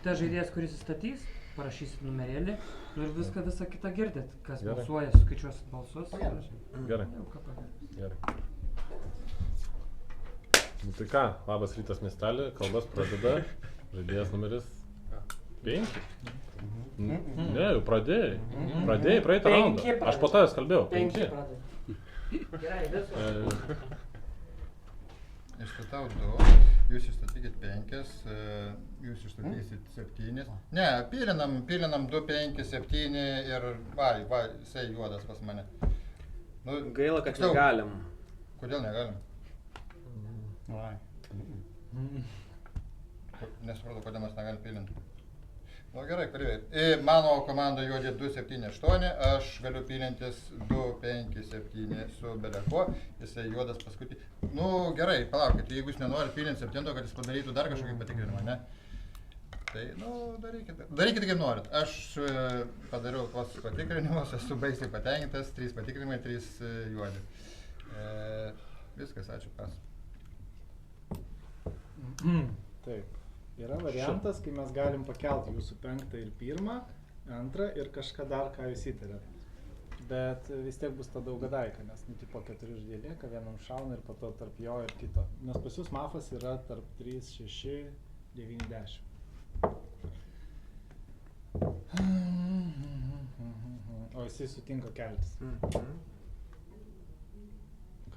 ta žaidėjas, kuris įstatys, parašysit numerėlį, nu ir viską kitą girdit, kas balsuoja, skaičiuosit balsus. Gerai. Gerai. Nu tai ką, labas rytas miestelį, kalbas pradeda, žaidėjas numeris 5. Ne, jau pradėjai. Pradėjai praeitą raundą. Aš po tavęs kalbėjau. 5. Gerai, viskas. Išstatau 2, jūs išstatykit 5, jūs išstatysit 7. Ne, pilinam 2, 5, 7 ir jisai juodas pas mane. Nu, gaila, kad negalim. Kodėl negalim? Vai. Nesupratau, kodėl mes negalim pilinti. Nu gerai, kalbėjai. Mano komanda juodė 2, 7, 8, aš galiu pilintis 2, 5, 7 su beleko, jisai juodas paskutinį. Nu gerai, palaukit, jeigu jūs nenorit pilinti 7, kad jis padarytų dar kažkokį patikrinimą, ne? Tai, nu, darykite kaip norit. Aš padariau tuos patikrinimus, esu baisiai patenkintas, 3 patikrinimai, 3 juodi. Viskas, ačiū, pas. Taip. Yra variantas, kai mes galim pakelti Jūsų 5 ir 1, 2 ir kažką dar, ką Jūs įtarėt. Bet vis tiek bus ta daugadaika, nes tipo 4 žaidėjai lieka, vienam šauna ir po to tarp jo ir kito. Nes pas Jūs mafas yra tarp 3, 6, 9, 10. O jisai sutinka keltis.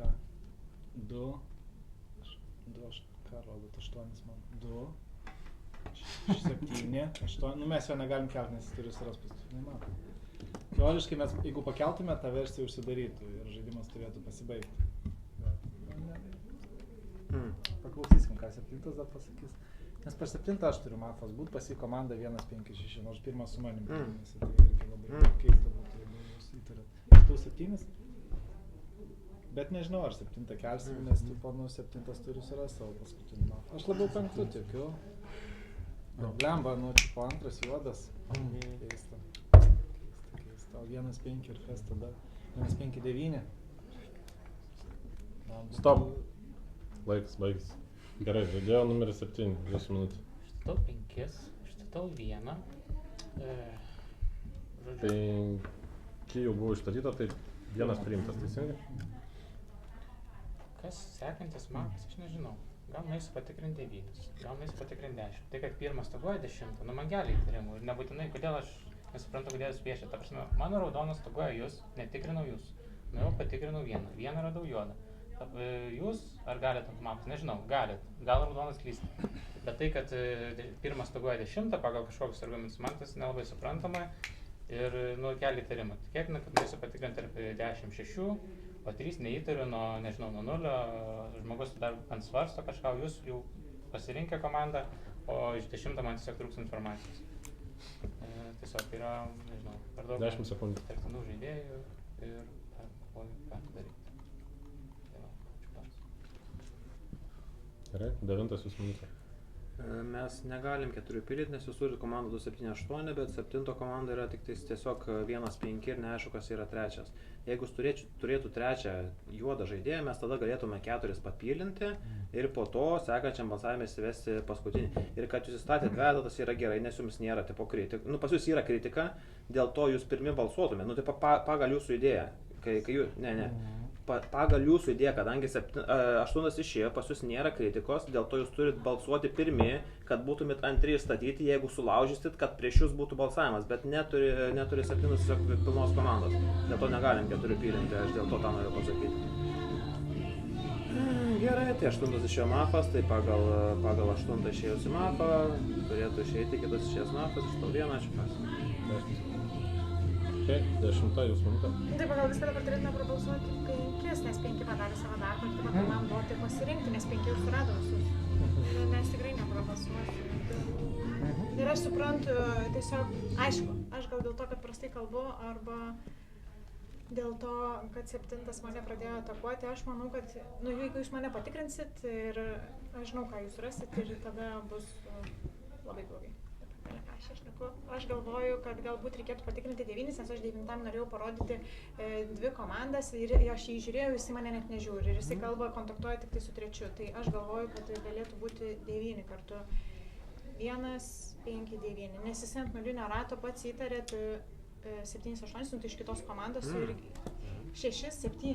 Ką? 2, 2, ką rodo, 8 man. 2, 7, 8, nu mes jo negalim kelti, nes jis turi suras paskutinį matą. Teoriškai mes, jeigu pakeltume, tą versiją užsidarytų ir žaidimas turėtų pasibaigti. Bet, paklausysim, ką 7 dar pasakys. Nes per 7 aš turiu mafos būt, pas jį komanda 1, 5, 6, nors pirmas su manim. Tai irgi labai keista būtų, jeigu jūs įtarėt. Tu 7? Bet nežinau, ar 7 kelsim, nes tipo, 7 turi surasti savo paskutinį mafą. Aš labiau 5 tikiu. Blemba, tipo 2 juodas. Keista. O 1, 5 ir kas tada? 1, 5, 9. Stop. Laikas, baigs. Gerai, žaidėjo numeris 7, 2 minutės. Štatau 5, štatau 1. 5 jau buvo išstatyta, tai 1 priimtas, teisingai? Kas sekantis makas, aš nežinau. Gal nueisiu patikrinti 9, gal nueisiu patikrinti 10. Tai, kad pirmas taguoja 10, nu man kelia įtarimų. Ir nebūtinai, kodėl aš nesuprantu, kodėl jūs piešia. Ta prasme, mano raudonas taguoja jūs, netikrinau jūs. Nu jau patikrinau vieną radau juodą. Jūs ar galite ant mapos? Nežinau, galit. Gal raudonas klysta. Bet tai, kad pirmas taguoja 10 pagal kažkokius argumentus, man tas nelabai suprantama ir kelia įtarimą. Tikėtina, kad nueisiu patikrinti tarp 10, 6, o 3 neįtariu nuo 0, žmogus dar ant svarsto kažką, jūs jau pasirinkę komandą, o iš 10 man tiesiog trūks informacijos. Tiesiog yra, nežinau, per daug 10 sekundžių. Tartinų žaidėjų ir ką daryti. Gerai, 9 jūs minutė. Mes negalim 4 pildyti, nes jūs turite komandą 2-7-8, bet 7 komanda yra tik tiesiog 1-5 ir neaišku, kas yra 3. Jeigu turėtų 3 juodą žaidėją, mes tada galėtume 4 papildinti ir po to sekančiam balsavime įsivesti paskutinį. Ir kad jūs įstatėt vedą, tas yra gerai, nes jums nėra tipo kritika. Nu, pas jūs yra kritika, dėl to jūs pirmi balsuotume. Nu, tai pagal jūsų idėją. Pagal jūsų idėją, kadangi 8 išėjo, pas jūs nėra kritikos, dėl to jūs turit balsuoti pirmi, kad būtumėt antri statyti, jeigu sulaužysit, kad prieš jūs būtų balsavimas, bet neturi 7 tiesiog pilnos komandos. Dėl to negalim 4 pilinti, aš dėl to tą noriu pasakyti. Gerai, tai 8 išėjo mafas, tai pagal 8 išėjusi mafą, turėtų išeiti kitas išėjęs mafas, iš to 1, ačiū pas. Okay, 10 jūs minutė. Tai pagal viską dabar turėtume prabalsuoti 5, nes 5 padarė savo darbą, ir taip man buvo tai pasirinkti, nes 5 jau surado visus. Mes tikrai neprabalsuosime. Ir aš suprantu, tiesiog, aišku, aš gal dėl to, kad prastai kalbu, arba dėl to, kad 7 mane pradėjo atakuoti, aš manau, kad, jeigu jūs mane patikrinsit ir aš žinau, ką jūs rasit, ir tada bus labai blogai. Aš galvoju, kad galbūt reikėtų patikrinti 9, nes aš 9 norėjau parodyti 2 komandas ir aš jį žiūrėjau, jis mane net nežiūri ir jisai kalba, kontaktuoja tik tai su 3. Tai aš galvoju, kad tai galėtų būti 9 kartu. 1, 5, 9. Nes jis ant nulinio rato pats įtarėt 7, 8, tai iš kitos komandos ir 6, 7.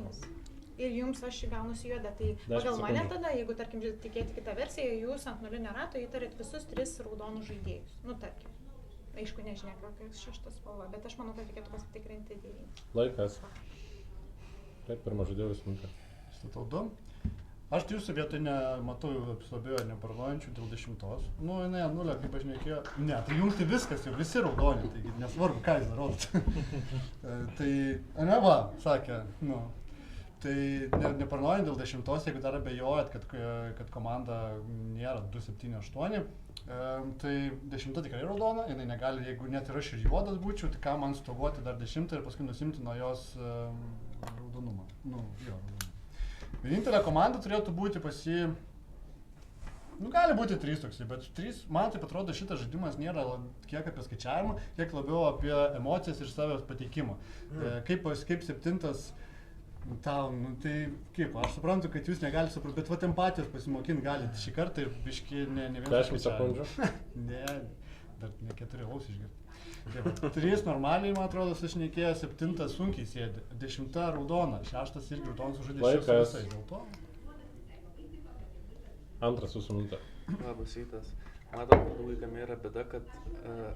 Ir jums aš gaunusi juodą. Tai pagal mane tada, jeigu tarkim tikėti kitą versiją, jūs ant nulinio rato įtarėt visus 3 raudonus žaidėjus. Nu tarkim. Aišku, nežinia, kokios 6 spalva, bet aš manau, kad reikėtų pasitikrinti 9. Laikas. Taip, pirmą žaidėjų jūs minutė. Statau 2. Aš tai jūsų vietoj nematau apsabėjo neparlojančių dėl 10. Nu, jinai 0, kaip aš nekėjo. Ne, tai jums tai viskas, jau visi raudoni, taigi nesvarbu, ką jūs darot. Tai, ne va, sakė, tai neparlojanti dėl 10, jeigu dar abejojat, kad komanda nėra 2-7-8, tai 10 tikrai raudona, jinai negali, jeigu net ir aš ir juodas būčiau, tai ką man stoguoti dar 10 ir paskui nusimti nuo jos raudonumą. Raudonumą. Vienintelė komanda turėtų būti pas jį, gali būti 3 toksai, bet 3, man taip atrodo, šitas žaidimas nėra kiek apie skaičiavimą, kiek labiau apie emocijas ir savęs pateikimą. Kaip 7 tau, tai kaip, aš suprantu, kad jūs negalite suprasti, bet vat empatijos pasimokinti galite šį kartą ir biški ne vienas 10 sekundžių. Ne, dar ne 4 laus išgirti. Taip, 3 normaliai, man atrodo, sušnekėjo, 7 sunkiai sėdi, 10 raudona, 6 irgi raudonas sužaidė visai dėl to. Antras jūsų minutė. Labas rytas. Matom, labai kame yra bėda, kad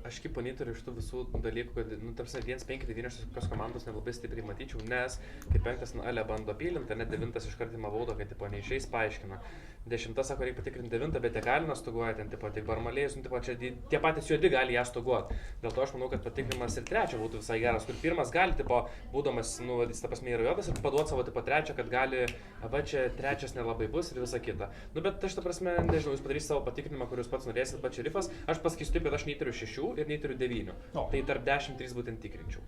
aš kaip ponitoriu iš tų visų dalykų, kad, tarsi 1-5-9 aš tokios komandos nelabai stipriai matyčiau, nes kaip 5 Ale bando pilinti, net 9 iš karto įmavaudo, kad tipo neišeis paaiškina. 10 sako, reikia patikrinti 9, bet Egalina stoguoja ten, tipo, tai Barmalėjus, nu, tipo, čia tie patys juodi gali ją stoguoti. Dėl to aš manau, kad patikrinimas ir 3 būtų visai geras, kur 1 gali, tipo, būdamas, nu, jis ta prasme yra juodas ir paduoti savo, tipo, 3, kad gali, va čia 3 nelabai bus ir visa kita. Nu, bet aš ta prasme, nežinau, jūs padarysite savo patikrinimą, kur jūs pats norėsit, pats šerifas, aš pasakysiu taip, kad aš neįtariu 6 ir neįtariu 9. Tai tarp 10-3 būtent tikrinčiau.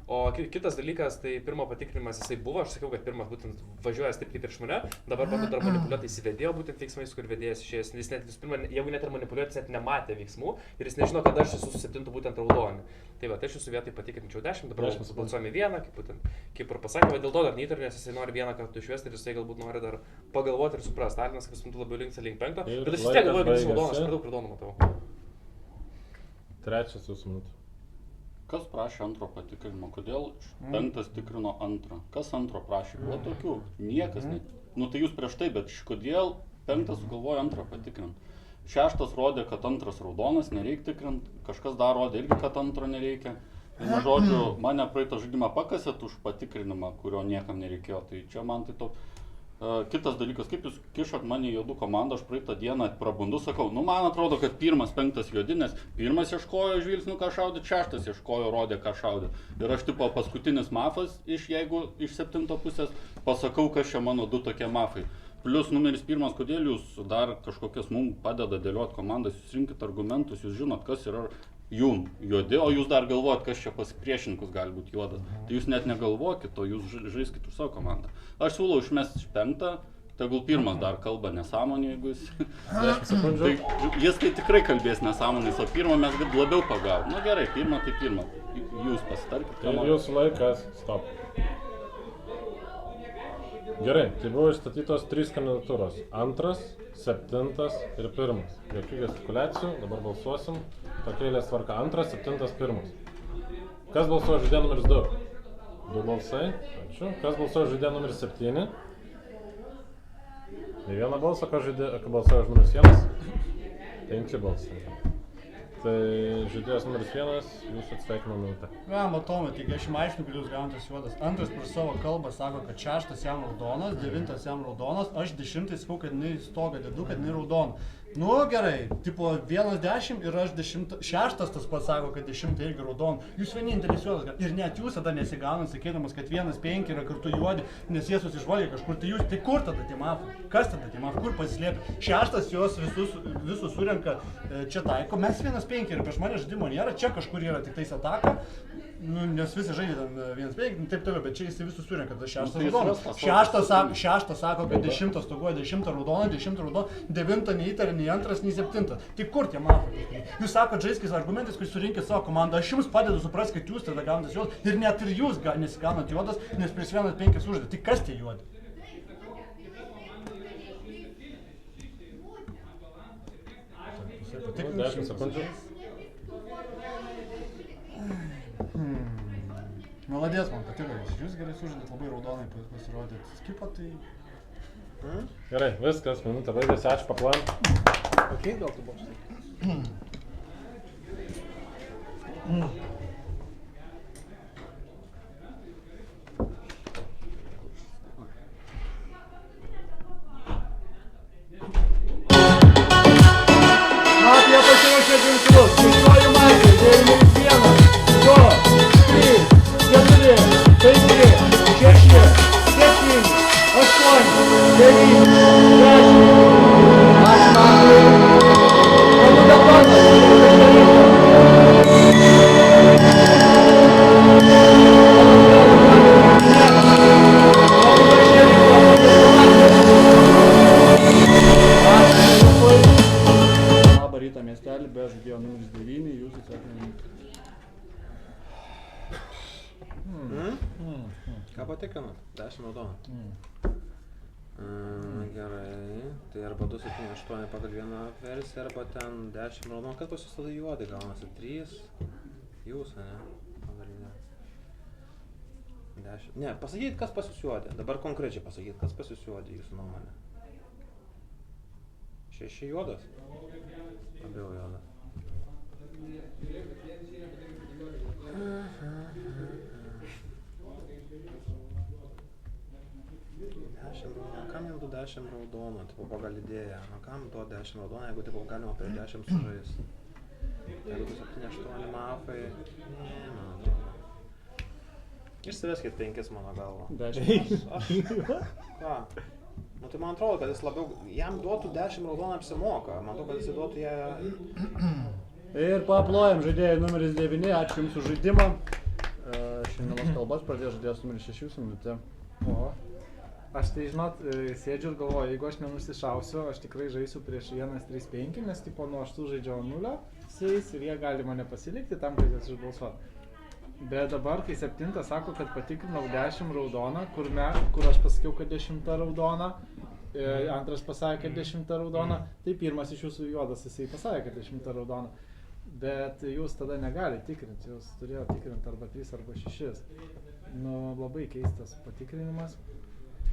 O kitas dalykas, tai pirmo patikrinimas jisai buvo, aš sakiau, kad pirmas būtent važiuoja taip kaip prieš mane, dabar bando dar manipuliuoti, įsivedėjo būtent veiksmais, kur vedėjas išėjęs, jis net visų pirma, jeigu net ir manipuliuoti, jis net nematė veiksmų ir jis nežino, kad aš esu su 7 būtent raudonį. Tai va, tai aš jūsų vietoj patikrinčiau 10, dabar balsuojame 1, kaip būtent, kaip ir pasakė, bet dėl to dar neįtariu, nes jisai nori 1 kartą išvesti ir jisai galbūt nori dar pagalvoti ir suprasti. Stalinas, kaip suprantu, labiau linksta link 5, bet aš vis tiek galvoju, kad jis raudonas, aš per daug raudonų matau. 3 jūsų minutė. Kas prašė antro patikrinimo? Kodėl 5 tikrino 2? Kas antro prašė? Buvo tokių. Niekas. Nu tai jūs prieš tai, bet kodėl 5 sugalvojo antrą patikrinti? 6 rodė, kad 2 raudonas, nereikia tikrinti. Kažkas dar rodė irgi, kad 2 nereikia. Vienu žodžiu, mane praeitą žaidimą pakasėt už patikrinimą, kurio niekam nereikėjo. Tai čia man tai to... Kitas dalykas, kaip jūs kišot mane į juodų komandą, aš praeitą dieną prabundu, sakau, nu man atrodo, kad 1, 5 juodi, nes 1 ieškojo žvilgsnių, ką šaudė, 6 ieškojo, rodė, ką šaudė. Ir aš tipo paskutinis mafas, jeigu iš 7 pusės, pasakau, kas čia mano 2 tokie mafai. Plius numeris 1, kodėl jūs dar kažkokias mums padeda dėlioti komandas, jūs rinkit argumentus, jūs žinot, kas yra jum juodi, o jūs dar galvojat, kas čia pas priešininkus gali būti juodas. Tai jūs net negalvokit, o jūs žaiskit už savo komandą. Aš siūlau išmesti 5, tegul 1 dar kalba nesąmonė, jeigu jis... 10 sekundžių. Tai jis tai tikrai kalbės nesąmonės, o 1 mes labiau pagauti. Nu gerai, 1 tai 1. Jūs pasitarkit. Ir jūsų laikas, stop. Gerai, tai buvo išstatytos 3 kandidatūros. 2, 7 ir 1. Jokių gestikuliacijų, dabar balsuosim. Tokia eilės tvarka. 2, 7, 1. Kas balsuoja žaidėją numeris 2? 2 balsai. Ačiū. Kas balsuoja žaidėją numeris 7? Ne vieną balsą, kas balsuoja už numeris 1? 5 balsai. Tai žaidėjas numeris 1, jūs atsveikino minutę. Na, matomai, tik aš jums aiškinu, kad jūs gaunate juodas. 2 per savo kalbą sako, kad 6 jam raudonas, 9 jam raudonas, aš 10 sakau, kad jinai stogą dedu, kad jinai raudona. Nu gerai, tipo 1-10 ir aš 10, 6 tas pats sako, kad 10 irgi raudona. Jūs vienintelis juodas, ir net jūs tada nesigaunat, sakydamas, kad 1-5 yra kartu juodi, nes jie susižvalgia kažkur. Tai jūs, tai kur tada tie mafai? Kas tada tie mafai? Kur pasislėpia? 6 juos visus surenka čia taiko. Mes 1-5 ir prieš mane žaidimo nėra, čia kažkur yra tik tais ataka. Nu, nes visi žaidė ten 1-5, taip toliau, bet čia jis visus surenka, tada 6 raudonas. 6 sako, kad 10 stoguoja, 10 raudona, 10 raudona, 9 neįtarė nei 2, nei 7. Tai kur tie mafai? Jūs sakot žaiskis argumentais, kai surinkit savo komandą, aš jums padedu suprasti, kad jūs tada gaunate juodas ir net ir jūs nesigaunat juodas, nes prieš 1-5 uždė. Tai kas tie juodi? Nu, 10 sekundžių. Maladės, man patiko, jūs gerai sužaidėt, labai raudonai pasirodėt. Skipo tai... Gerai, viskas, minutė baigėsi, ačiū paplan. Ok, gal tu balsai. Mafija pasiruošė ginklus, skaičiuoju Maikį, 9-1, 2, 3, 4, 5, 6, 7, 8, 9, 10. Ačiū Mafijai. Mano betonas. Labą rytą miestelį, be žaidėjo numeris 9, jūsų atsakymai. Ką patikrinat? 10 raudonų. Gerai, tai arba 278 pagal vieną versiją, arba ten 10 raudonų. Kas pas jūs tada juodi gaunasi? 3? Jūs, ne? Pagal 10. Ne, pasakyt, kas pas jūs juodi. Dabar konkrečiai pasakyt, kas pas jūs juodi, jūsų nuomonė. 6 juodas? Abiejų juodas. Kam jau 10 10 raudonų, tipo pagal idėją. Nu kam to 10 raudonų, jeigu tipo galima prie 10 sužais? Jeigu 7-8 mafai, ne, man atrodo. Išsiveskit 5 mano galva. 10. Ką? Nu tai man atrodo, kad jis labiau, jam duotų 10 raudoną apsimoka. Man atrodo, kad jis duotų ją... Ir paplojam žaidėjai numeris 9, ačiū Jums už žaidimą. Šiandienos kalbas pradėjo žaidėjas numeris 6 su minutė. O, aš tai žinot, sėdžiu ir galvoju, jeigu aš nenusišausiu, aš tikrai žaisiu prieš 1-3-5, nes tipo nuo 8 žaidžiau 0 6 ir jie gali mane pasilikti tam, kad jas išbalsuotų. Bet dabar, kai 7 sako, kad patikrinau 10 raudoną, kur aš pasakiau, kad 10 raudona, antras pasakė, kad 10 raudona, tai pirmas iš jūsų juodas, jisai pasakė, kad 10 raudona. Bet jūs tada negali tikrinti, jūs turėjo tikrinti arba 3 arba 6. Nu, labai keistas patikrinimas.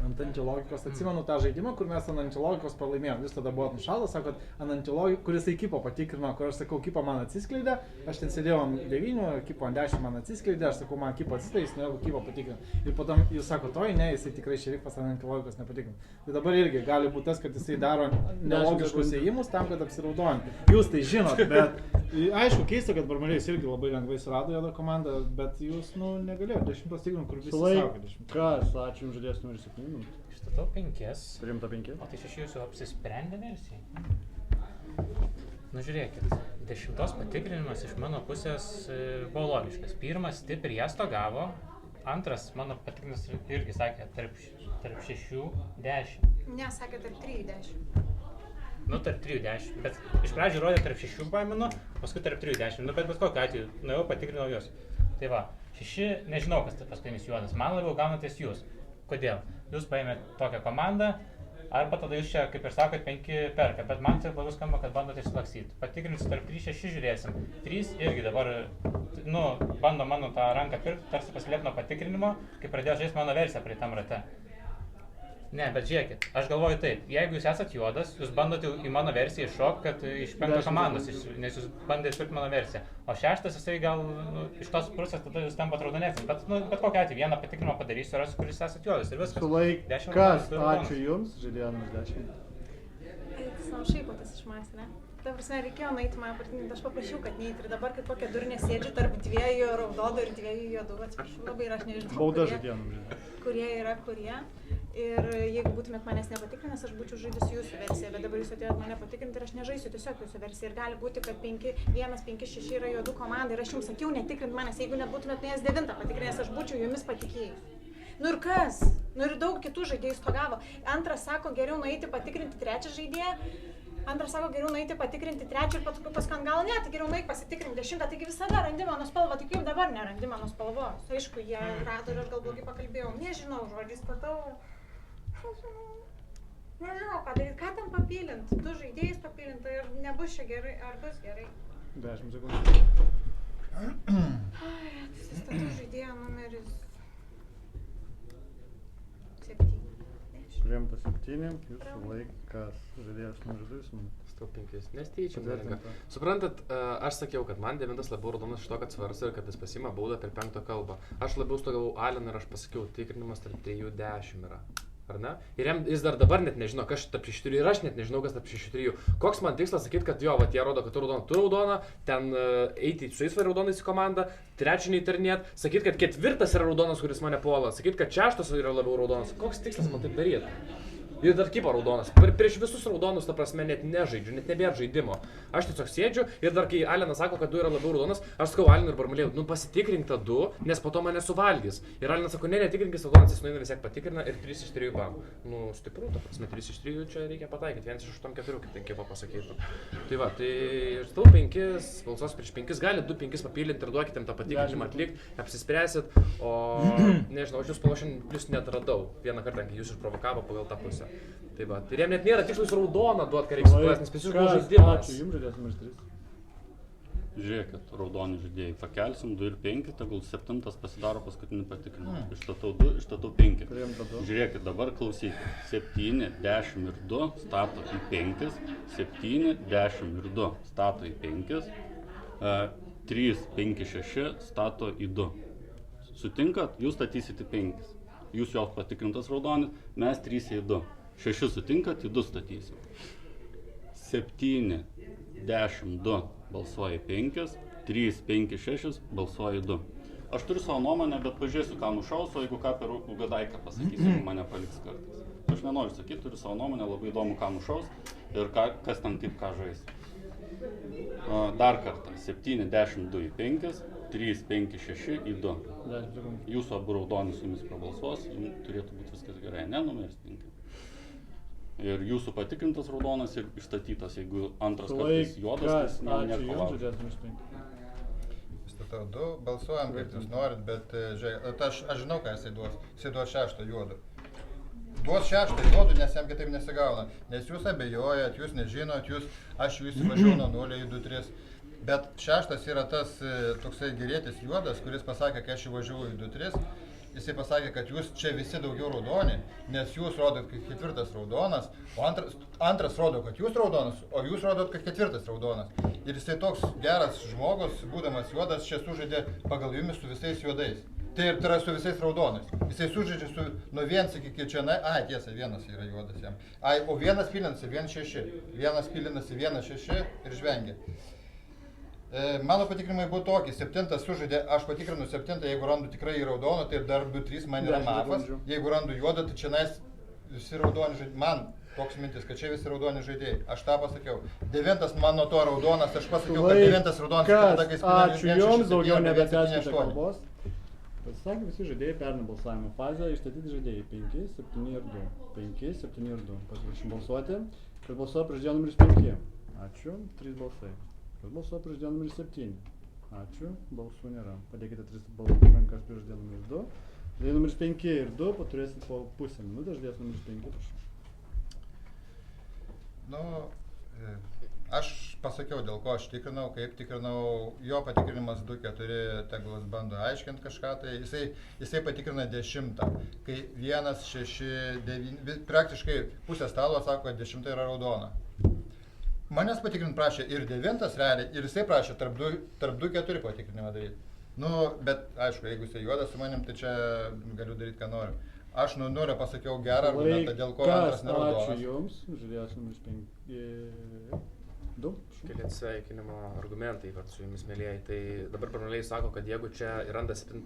Ant antilogikos, atsimenu tą žaidimą, kur mes ant antilogikos pralaimėjom. Jūs tada buvot nušalas, sakot, ant antilogikos, kuris Kipo patikrino, kur aš sakau, Kipo man atsiskleidė, aš ten sėdėjau ant 9, Kipo ant 10 man atsiskleidė, aš sakau, man Kipo atsiskleidė, jis nuėjo Kipo patikrino. Ir potom jūs sakot, oi, ne, jisai tikrai šerifas ant antilogikos nepatikrino. Tai dabar irgi gali būti tas, kad jisai daro nelogiškus ėjimus tam, kad apsiraudojant. Jūs tai žinot, bet aišku, keista, kad Barmalėjus irgi labai lengvai surado jo komandą, bet jūs, nu, negalėjote 10 tikrinti, kur visi sako 10. Kas, ačiū Jums žaidėjas numeris 7. Išstatau 5. Priimta 5. O tai 6 jūsų apsisprendė versijai? Nu žiūrėkit, 10 patikrinimas iš mano pusės buvo logiškas. Pirmas stip ir jasto gavo, antras mano patikrinimas irgi sakė tarp 6-10. Ne, sakė tarp 3-10. Nu, tarp 3-10, bet iš pradžių rodė tarp 6 paiminu, paskui tarp 3-10, nu, bet kokiu atveju, nuėjau patikrinau juos. Tai va, 6, nežinau, kas tai paskutinis juodas, man labiau gaunatės jūs. Kodėl? Jūs paėmėt tokią komandą, arba tada jūs čia, kaip ir sakot, 5 perka, bet man tai labiau skamba, kad bandote išsilaksyti. Patikrinsit tarp 3-6 žiūrėsim. 3 irgi dabar, nu, bando mano tą ranką pirkti, tarsi paslėpti nuo patikrinimo, kai pradėjo žaisti mano versiją prie tam rate. Ne, bet žiūrėkit, aš galvoju taip, jeigu jūs esat juodas, jūs bandote į mano versiją iššokti, kad iš 5 komandos, nes jūs bandėte išpirkti mano versiją. O 6 jisai gal iš tos pusės tada jūs tampat raudonesnis, bet kokiu atveju vieną patikrinimą padarysiu, rasiu, kuris esat juodas ir viskas. Sulaikas, ačiū Jums, žaidėjo numeris 10. Tai savo šaipotės iš manęs, ne? Ta prasme, reikėjo nueiti mane patikinti, aš paprašiau, kad neįt ir dabar kaip kokia durnė sėdžiu tarp 2 raudonų ir 2 juodų, atsiprašau labai ir aš nežinau, Bauda žaidėjo numeris 10. kurie yra kurie. Ir jeigu būtumėt manęs nepatikrinęs, aš būčiau žaidus jūsų versiją, bet dabar jūs atėjot mane patikrinti ir aš nežaisiu tiesiog jūsų versiją. Ir gali būti, kad 1-5-6 yra juodų komanda ir aš jums sakiau netikrint manęs, jeigu nebūtumėt nuėjęs 9 patikrinęs, aš būčiau jumis patikėjus. Nu ir kas? Nu ir daug kitų žaidėjų stogavo. Antras sako, geriau nueiti patikrinti 3 žaidėją. Antras sako, geriau nueiti patikrinti 3 ir paskui ant galo ne, tai geriau nueiti pasitikrinti 10, taigi visada randi mano spalvą, tik jau dabar nerandi mano spalvos. Aišku, jie rado ir aš gal blogai pakalbėjau, nežinau, žodžiais statau. Nežinau, ką daryti, ką tam papilint, 2 žaidėjus papilint ir nebus čia gerai, ar bus gerai. 10 sekundžių. Ai, atsistatau žaidėjo numeris 7. Priimta 7, Jūsų laikas žaidėjas numeris 2. Stau 5, nes tyčia neringa. Suprantat, aš sakiau, kad man 9 labiau raudonas iš to, kad svarsto ir kad jis pasiima baudą per 5 kalbą. Aš labiau stogavau Aleną ir aš pasakiau, tikrinimas tarp 3-10 yra. Ar ne? Ir jis dar dabar net nežino, kas tarp 6-3 ir aš net nežinau, kas tarp 6-3. Koks man tikslas sakyti, kad jo, va, jie rodo, kad tu raudona, ten eiti su jais raudonais į komandą, 3 neįtarnėt, sakyti, kad 4 yra raudonas, kuris mane puola, sakyti, kad 6 yra labiau raudonas. Koks tikslas man taip daryti? Ir dar Kipo raudonas. Prieš visus raudonus, ta prasme, net nežaidžiu, net nebėra žaidimo. Aš tiesiog sėdžiu ir dar kai Alenas sako, kad 2 yra labiau raudonas, aš sakau Alenui ir Barmalėjui, nu pasitikrink tą 2, nes po to mane suvalgys. Ir Alenas sako, ne, netikrinkis raudonas, jis nueina vis tiek patikrina ir 3 iš 3 bam. Nu, stipru, ta prasme, 3 iš 3 čia reikia pataikyti, 1 iš 8-4, kaip ten Kipo pasakytų. Tai va, tai ir stau 5, balsos prieš 5, gali 2-5 papildyti ir duokit jam tą patikrinimą atlikti, apsispręsit, o nežinau, aš jūs palošin plus net radau vieną kartą, kai jūs išprovokavo pagal tą pusę. Tai va, tai jam net nėra tikslus raudoną duot, ką reikia suprasti, nes specifiškai žaidimas. Ačiū Jums žaidėjas numeris 3. Žiūrėkit, raudoni žaidėjai, pakelsim 2 ir 5, tegul 7 pasidaro paskutinį patikrinimą. Išstatau 2, išstatau 5. Žiūrėkit, dabar klausykit. 7, 10 ir 2 stato į 5, 7, 10 ir 2 stato į 5, 3, 5, 6 stato į 2. Sutinkat, jūs statysite 5. Jūs jos patikrintas raudonis, mes 3 į 2. 6 sutinkat, į 2 statysim. 7, 10, 2 balsuoja 5, 3, 5, 6 balsuoja 2. Aš turiu savo nuomonę, bet pažiūrėsiu, ką nušaus, o jeigu ką per ugadaiką pasakysiu, jeigu mane paliks kartais. Aš nenoriu sakyti, turiu savo nuomonę, labai įdomu, ką nušaus ir kas ten kaip ką žais. Dar kartą, 7, 10, 2 į 5, 3, 5, 6 į 2. Jūsų abu raudonį su jumis prabalsuos, jums turėtų būti viskas gerai, ne numeris 5. Ir jūsų patikrintas raudonas ir išstatytas, jeigu antras kartais juodas, tai nieko laukia. Statau 2, balsuojam, kaip jūs norit, bet žiūrėk, aš žinau, ką jisai duos. Jisai duos 6 juodų. Duos 6 juodų, nes jam kitaip nesigauna. Nes jūs abejojat, jūs nežinot, aš jų įsivažiavau nuo 0 į 2, 3. Bet 6 yra tas toksai gerėtis juodas, kuris pasakė, kai aš įvažiavau į 2, 3. Jisai pasakė, kad jūs čia visi daugiau raudoni, nes jūs rodot, kad 4 raudonas, o antras rodo, kad jūs raudonas, o jūs rodot, kad 4 raudonas. Ir jisai toks geras žmogus, būdamas juodas, čia sužaidė pagal jumis su visais juodais. Tai yra su visais raudonais. Jisai sužaidžia nuo 1 iki čia, tiesa, 1 yra juodas jam. O 1 pilinasi 1,6. 1 pilinasi 1,6 ir žvengia. Mano patikrinimai buvo tokie, 7 sužaidė, aš patikrinu 7, jeigu randu tikrai raudoną, tai dar 2, 3 man yra mafas, jeigu randu juodą, tai čia visi raudoni žaidėjai, man toks mintis, kad čia visi raudoni žaidėjai, aš tą pasakiau. 9 man nuo to raudonas, aš pasakiau, kad 9 raudonas, tada kai spinami 1, 6, 7, jums daugiau 1, nebetęskite 7, 8. kalbos. Pasisakė visi žaidėjai pernai balsavimo fazę, išstatyti žaidėjai 5, 7 ir 2. 5, 7 ir 2. Pasiruošim balsuoti, kad balsuoja prieš dieną numeris 5. Ačiū, 3 balsai. Kas balsuoja prieš dieną numeris 7. Ačiū, balsų nėra. Padėkite 3 rankas prieš dieną numeris 2. Dieną numeris 5 ir 2, paturėsit po pusę minutės, dieną numeris 5, prašau. Aš pasakiau, dėl ko aš tikrinau, kaip tikrinau, jo patikrinimas 2-4, tegulas bando aiškinti kažką, tai jisai patikrina 10, kai 1, 6, 9, praktiškai pusė stalo sako, kad 10 yra raudona. Manęs patikrint prašė ir 9 realiai, ir jisai prašė tarp 2-4 patikrinimą daryti. Bet aišku, jeigu jisai juodas su manim, tai čia galiu daryti, ką noriu. Aš nuo 0 pasakiau gerą argumentą, dėl ko antras neraudonas. Ačiū jums, žiūrėjęs numeris 5. 2. Keli atsveikinimo argumentai su jumis, mėlyjei. Tai dabar Barmalėjai sako, kad jeigu čia randa 7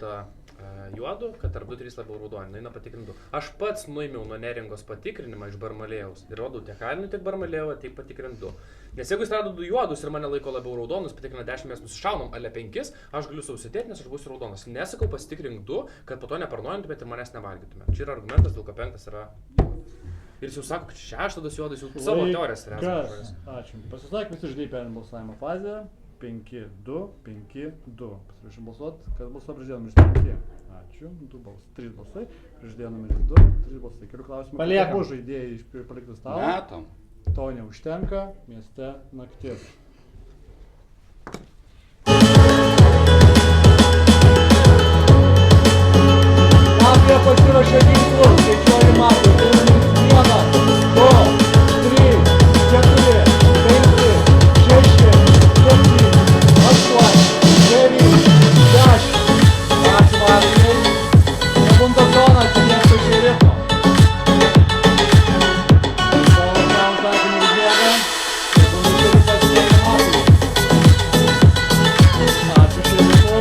juodų, kad tarp 2-3 labiau raudoni, eina patikrintų. Aš pats nuėmiau nuo neringos patikrinimą iš Barmalėjaus ir rodau tiek Alinių, tiek Barmalėjau, tiek patikrintų. Nes jeigu jis rado 2 juodus ir mane laiko labiau raudonus, patikrina 10, mes nusišaunam, ale 5, aš galiu sausitėti, nes aš būsiu raudonas. Nesakau, pasitikrink 2, kad po to neparnojantumėte ir manęs nevalgytumėte. Čia yra argumentas, dėl ko 5 yra. Ir jis jau sako, kad 6 juodas jau savo teorijas reiškia. Ačiū. Pasisakė visi žaidėjai pernai balsavimo fazę. 5, 2, 5, 2. Pasiruošim balsuoti, kas balsuoja prieš dieną numeris 5. Ačiū. 3 balsai. Prieš dieną numeris 2, 3 balsai. Kelių klausimų. Paliekam. Abu žaidėjai palikti stalą. Metam. To neužtenka. Mieste naktis. Mafija pasiruošė ginklus. Skaičiuoju mafiją. 1, 2, 3, 4, 5, 6, 7, 8, 9, 10. Ačiū mafijai. Segunda zona, čia miesto šerifo. Savo atsakymų užbėga. Segunda šerifas siekia mafijai. Ačiū šerifui.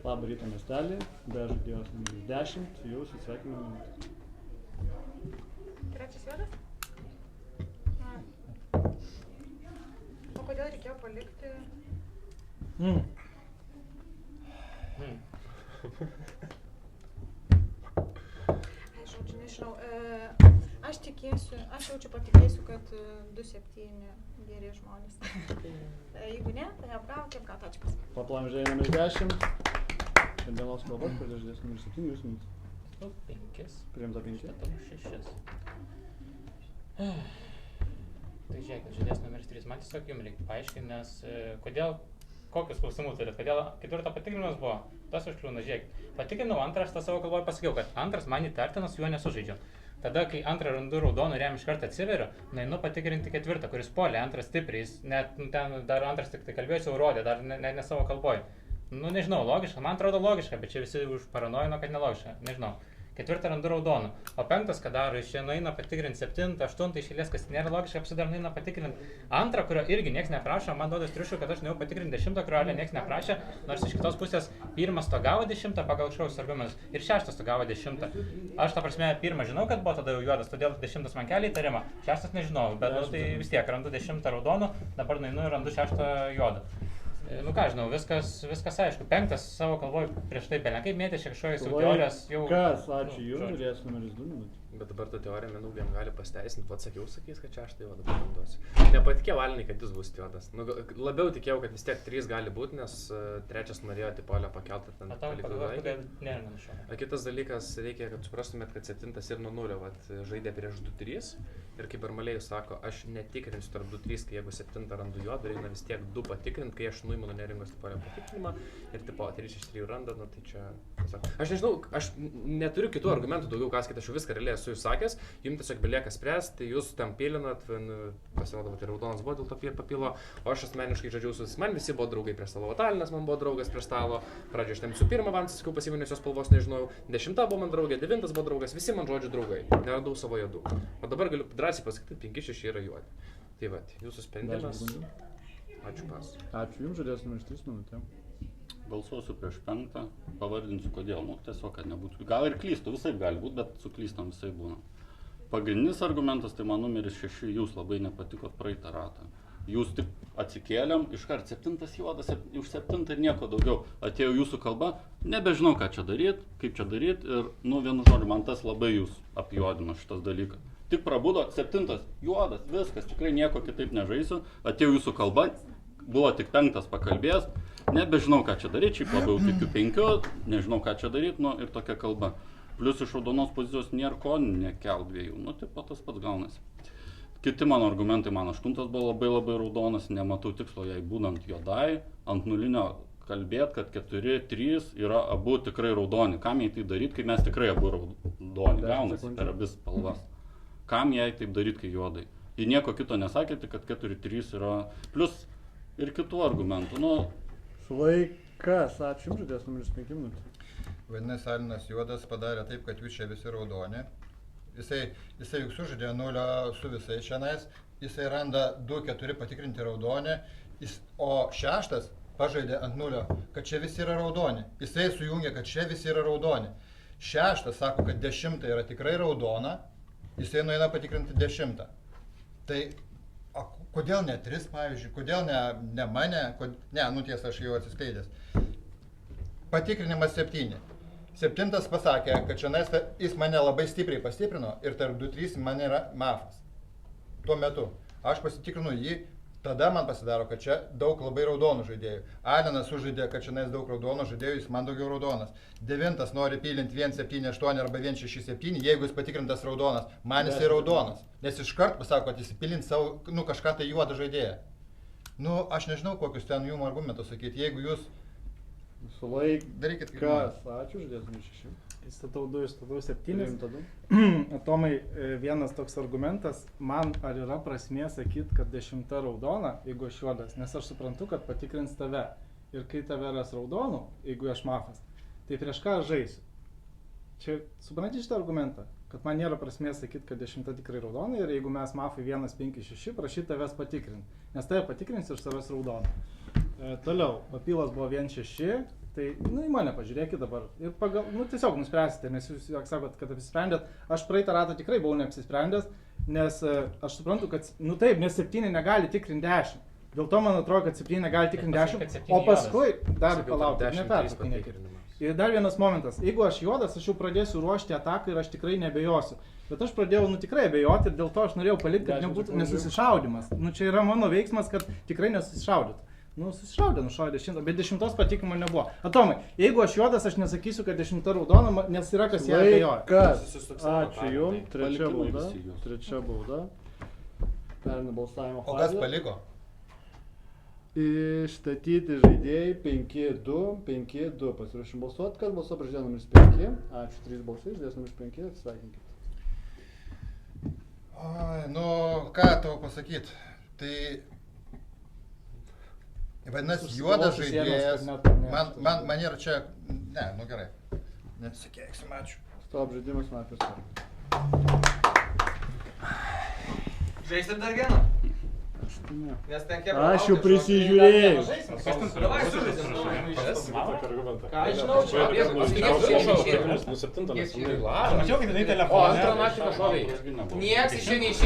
Labą rytą miestelį. Be žaidėjos numeris 10. Jau susveikiname minutę. Trečias juodas? O kodėl reikėjo palikti? Žodžiu, nežinau. Aš jaučiu patikėsiu, kad 2-7 geri žmonės. Jeigu ne, tai apgauti, ačiū pas. Paplam žaidėjai numeris 10. Šiandienos kalbos, pradės žaidėjas numeris 7, jūs minutės. 5. Priimta 5. 6. Tai žiūrėkit, žaidėjas numeris 3. Man tiesiog jums reikia paaiškinti, nes kokius klausimų turite, kodėl 4 patikrinimas buvo, tas užkliūna, žiūrėkit. Patikrinau 2, aš tą savo kalboje pasakiau, kad 2 man įtartinas, su juo nesužaidžiau. Tada, kai 2 randu raudoną ir jam iš karto atsiveriu, nueinu patikrinti 4, kuris puolė, 2 stipriai, net ten dar 2 tik tai kalbėjusi, jau rodė, dar ne savo kalboje. Nežinau, logiška, man atrodo logiška, bet čia visi už paranojino, kad nelogiška, nežinau. ketvirtą randu raudoną. O penktas, ką daro, iš čia nueina patikrinti 7, 8 iš eilės, kas nėra logiška, apsidar nueina patikrinti antrą, kurio irgi niekas neprašo, man duoda triušių, kad aš nuėjau patikrinti 10, kurio niekas neprašė, nors iš kitos pusės pirmas to gavo 10 pagal kažkokius argumentus ir 6 to gavo 10. Aš ta prasme pirmą žinau, kad buvo tada jau juodas, todėl 10 man kelia įtarimą, 6 nežinau, bet tai vis tiek randu 10 raudonų, dabar nueinu ir randu 6 juodą. Nu ką žinau, viskas aišku. 5 savo kalboj prieš tai belenkai mėtė kažkokios teorijos jau... Kas, ačiū jums, žiūrės numeris 2 minutės. Bet dabar ta teorija, manau, jam gali pasiteisinti, pats sakiau, sakys, kad 6 juodą pabanduosiu. Nepatikėjau Alinai, kad jis bus juodas. Nu, labiau tikėjau, kad vis tiek 3 gali būti, nes 3 norėjo tipolę pakelti ten. Kitas dalykas, reikia, kad suprastumėt, kad 7 ir nuo 0 žaidė prieš 2-3. Ir kaip Barmalėjus sako, aš netikrinsiu tarp 2-3, kai jeigu 7 randu juodą, reikia vis tiek 2 patikrinti, kai aš nuimu nuo neringos tipolę patikrinimą ir tipo 3 iš 3 randa, nu tai čia... Aš nežinau, aš neturiu kitų argumentų daugiau, kas aš jau viską realiai esu išsakęs, jums tiesiog belieka spręsti, tai jūs tam pilinat, pasirodavo, tai raudonas buvo dėl to papilo, o aš asmeniškai žaidžiau su man visi buvo draugai prie stalo, Talinas man buvo draugas prie stalo, pradžioje aš ten su pirmą vansą, sakiau pasiminęs jos spalvos nežinojau, 10 buvo man draugė, 9 buvo draugas, visi man žodžiu draugai, neradau savo jėdų. O dabar galiu drąsiai pasakyti, 5-6 yra juodi. Tai va, jūsų sprendimas. Ačiū pas. Ačiū jums, žaidės numeris 3 minutė. Balsuosiu prieš 5, pavardinsiu kodėl, nu tiesiog, kad nebūtų. Gal ir klystu, visai gali būti, bet suklystam visai būna. Pagrindinis argumentas, tai man numeris 6, jūs labai nepatikot praeitą ratą. Jūs tik atsikėlėm, iškart 7 juodas, už 7 ir nieko daugiau. Atėjo jūsų kalba, nebežinau ką čia daryt, kaip čia daryt ir, nu vienu žodžiu, man tas labai jūs apjuodino šitas dalykas. Tik prabudo, 7 juodas, viskas, tikrai nieko kitaip nežaisiu, atėjo jūsų kalba, buvo tik 5 pakalbėjęs, nebežinau ką čia daryti, šiaip labiau tikiu 5, nežinau ką čia daryti, nu ir tokia kalba. Plius iš raudonos pozicijos nėra ko nekel 2, nu tipo tas pats gaunasi. Kiti mano argumentai, man 8 buvo labai raudonas, nematau tikslo jai būnant juodai, ant nulinio kalbėt, kad 4-3 yra abu tikrai raudoni. Kam jai tai daryti, kai mes tikrai abu raudoni gaunasi per abis spalvas. Kam jai taip daryti, kai juodai? Ji nieko kito nesakė, tik kad 4-3 yra plius ir kitų argumentų. Nu, Laikas, ačiū jums, žaidės numeris 5 minutės. Vadinasi, Alinas juodas padarė taip, kad jūs čia visi raudoni. Jisai juk sužaidė 0 su visais šiandien, jisai randa 2-4 patikrinti raudonį, o 6 pažaidė ant 0, kad čia visi yra raudoni. Jisai sujungė, kad čia visi yra raudoni. 6 sako, kad 10 yra tikrai raudona, jisai nueina patikrinti 10. Tai kodėl ne 3, pavyzdžiui, kodėl ne mane, nu tiesa, aš jau atsiskleidęs. Patikrinimas 7. 7 pasakė, kad šiandien jis mane labai stipriai pastiprino ir tarp 2-3 man yra mafas. Tuo metu aš pasitikrinu jį, tada man pasidaro, kad čia daug labai raudonų žaidėjų. Alinas sužaidė, kad šiandien daug raudonų žaidėjų, jis man daugiau raudonas. 9 nori pilinti 1-7-8 arba 1-6-7, jeigu jis patikrintas raudonas, man jisai raudonas. Nes iškart pasako, kad jis pilint savo, kažką tai juodą žaidėją. Aš nežinau, kokius ten jum argumentus sakyti, jeigu jūs... Darykit kas, ačiū, žaidės numeris 6. Įstatau 2, įstatau 7. Tomai, vienas toks argumentas, man ar yra prasmė sakyti, kad 10 raudona, jeigu aš juodas, nes aš suprantu, kad patikrins tave. Ir kai tave ras raudonų, jeigu aš mafas, tai prieš ką aš žaisiu? Čia supranti šitą argumentą, kad man nėra prasmės sakyti, kad 10 tikrai raudona ir jeigu mes mafai 1-5-6, prašyti tavęs patikrinti, nes tave patikrins ir savęs raudona. Toliau, papilas buvo 1-6, tai, į mane pažiūrėkit dabar ir tiesiog nuspręsite, nes jūs sakot, kad apsisprendėt. Aš praeitą ratą tikrai buvau neapsisprendęs, nes aš suprantu, kad, taip, nes 7 negali tikrinti 10. Dėl to man atrodo, kad 7 negali tikrinti 10, o paskui dar palaukit, nepertraukinėkit. Ir dar vienas momentas, jeigu aš juodas, aš jau pradėsiu ruošti ataką ir aš tikrai nebejosiu. Bet aš pradėjau tikrai abejoti ir dėl to aš norėjau palikti, kad nebūtų nesusišaudimas. Čia yra mano veiksmas, kad tikrai nesusišaudytų. Susišaudė, nušaudė 10, bet 10 patikimo nebuvo. Atomai, jeigu aš juodas, aš nesakysiu, kad 10 raudona, nes yra kas ją abejoja. Kas? Ačiū jums, trečia bauda. Perina balsavimo fazę. O kas paliko? Išstatyti žaidėjai 5-2, 5-2. Pasiruošim balsuoti, kas balsuo prieš numeris 5. Ačiū, 3 balsai, žaidėjas numeris 5, atsisveikinkit. Ką tau pasakyt? Tai... Vadinasi, juodas žaidėjas, man yra čia, gerai, nesikeiksim, ačiū. Stop žaidimas man prisargi. Žaisim dar vieną. Ne. Nes ten kiek... Aš jau prisižiūrėjau. Davai sužaisim. Ką žinau, čia apie... Nu, 7 Kiek čia? Mačiau, kad jinai O telefone. antrą naktį kažkokiai. Nieks iš čia neišėjo.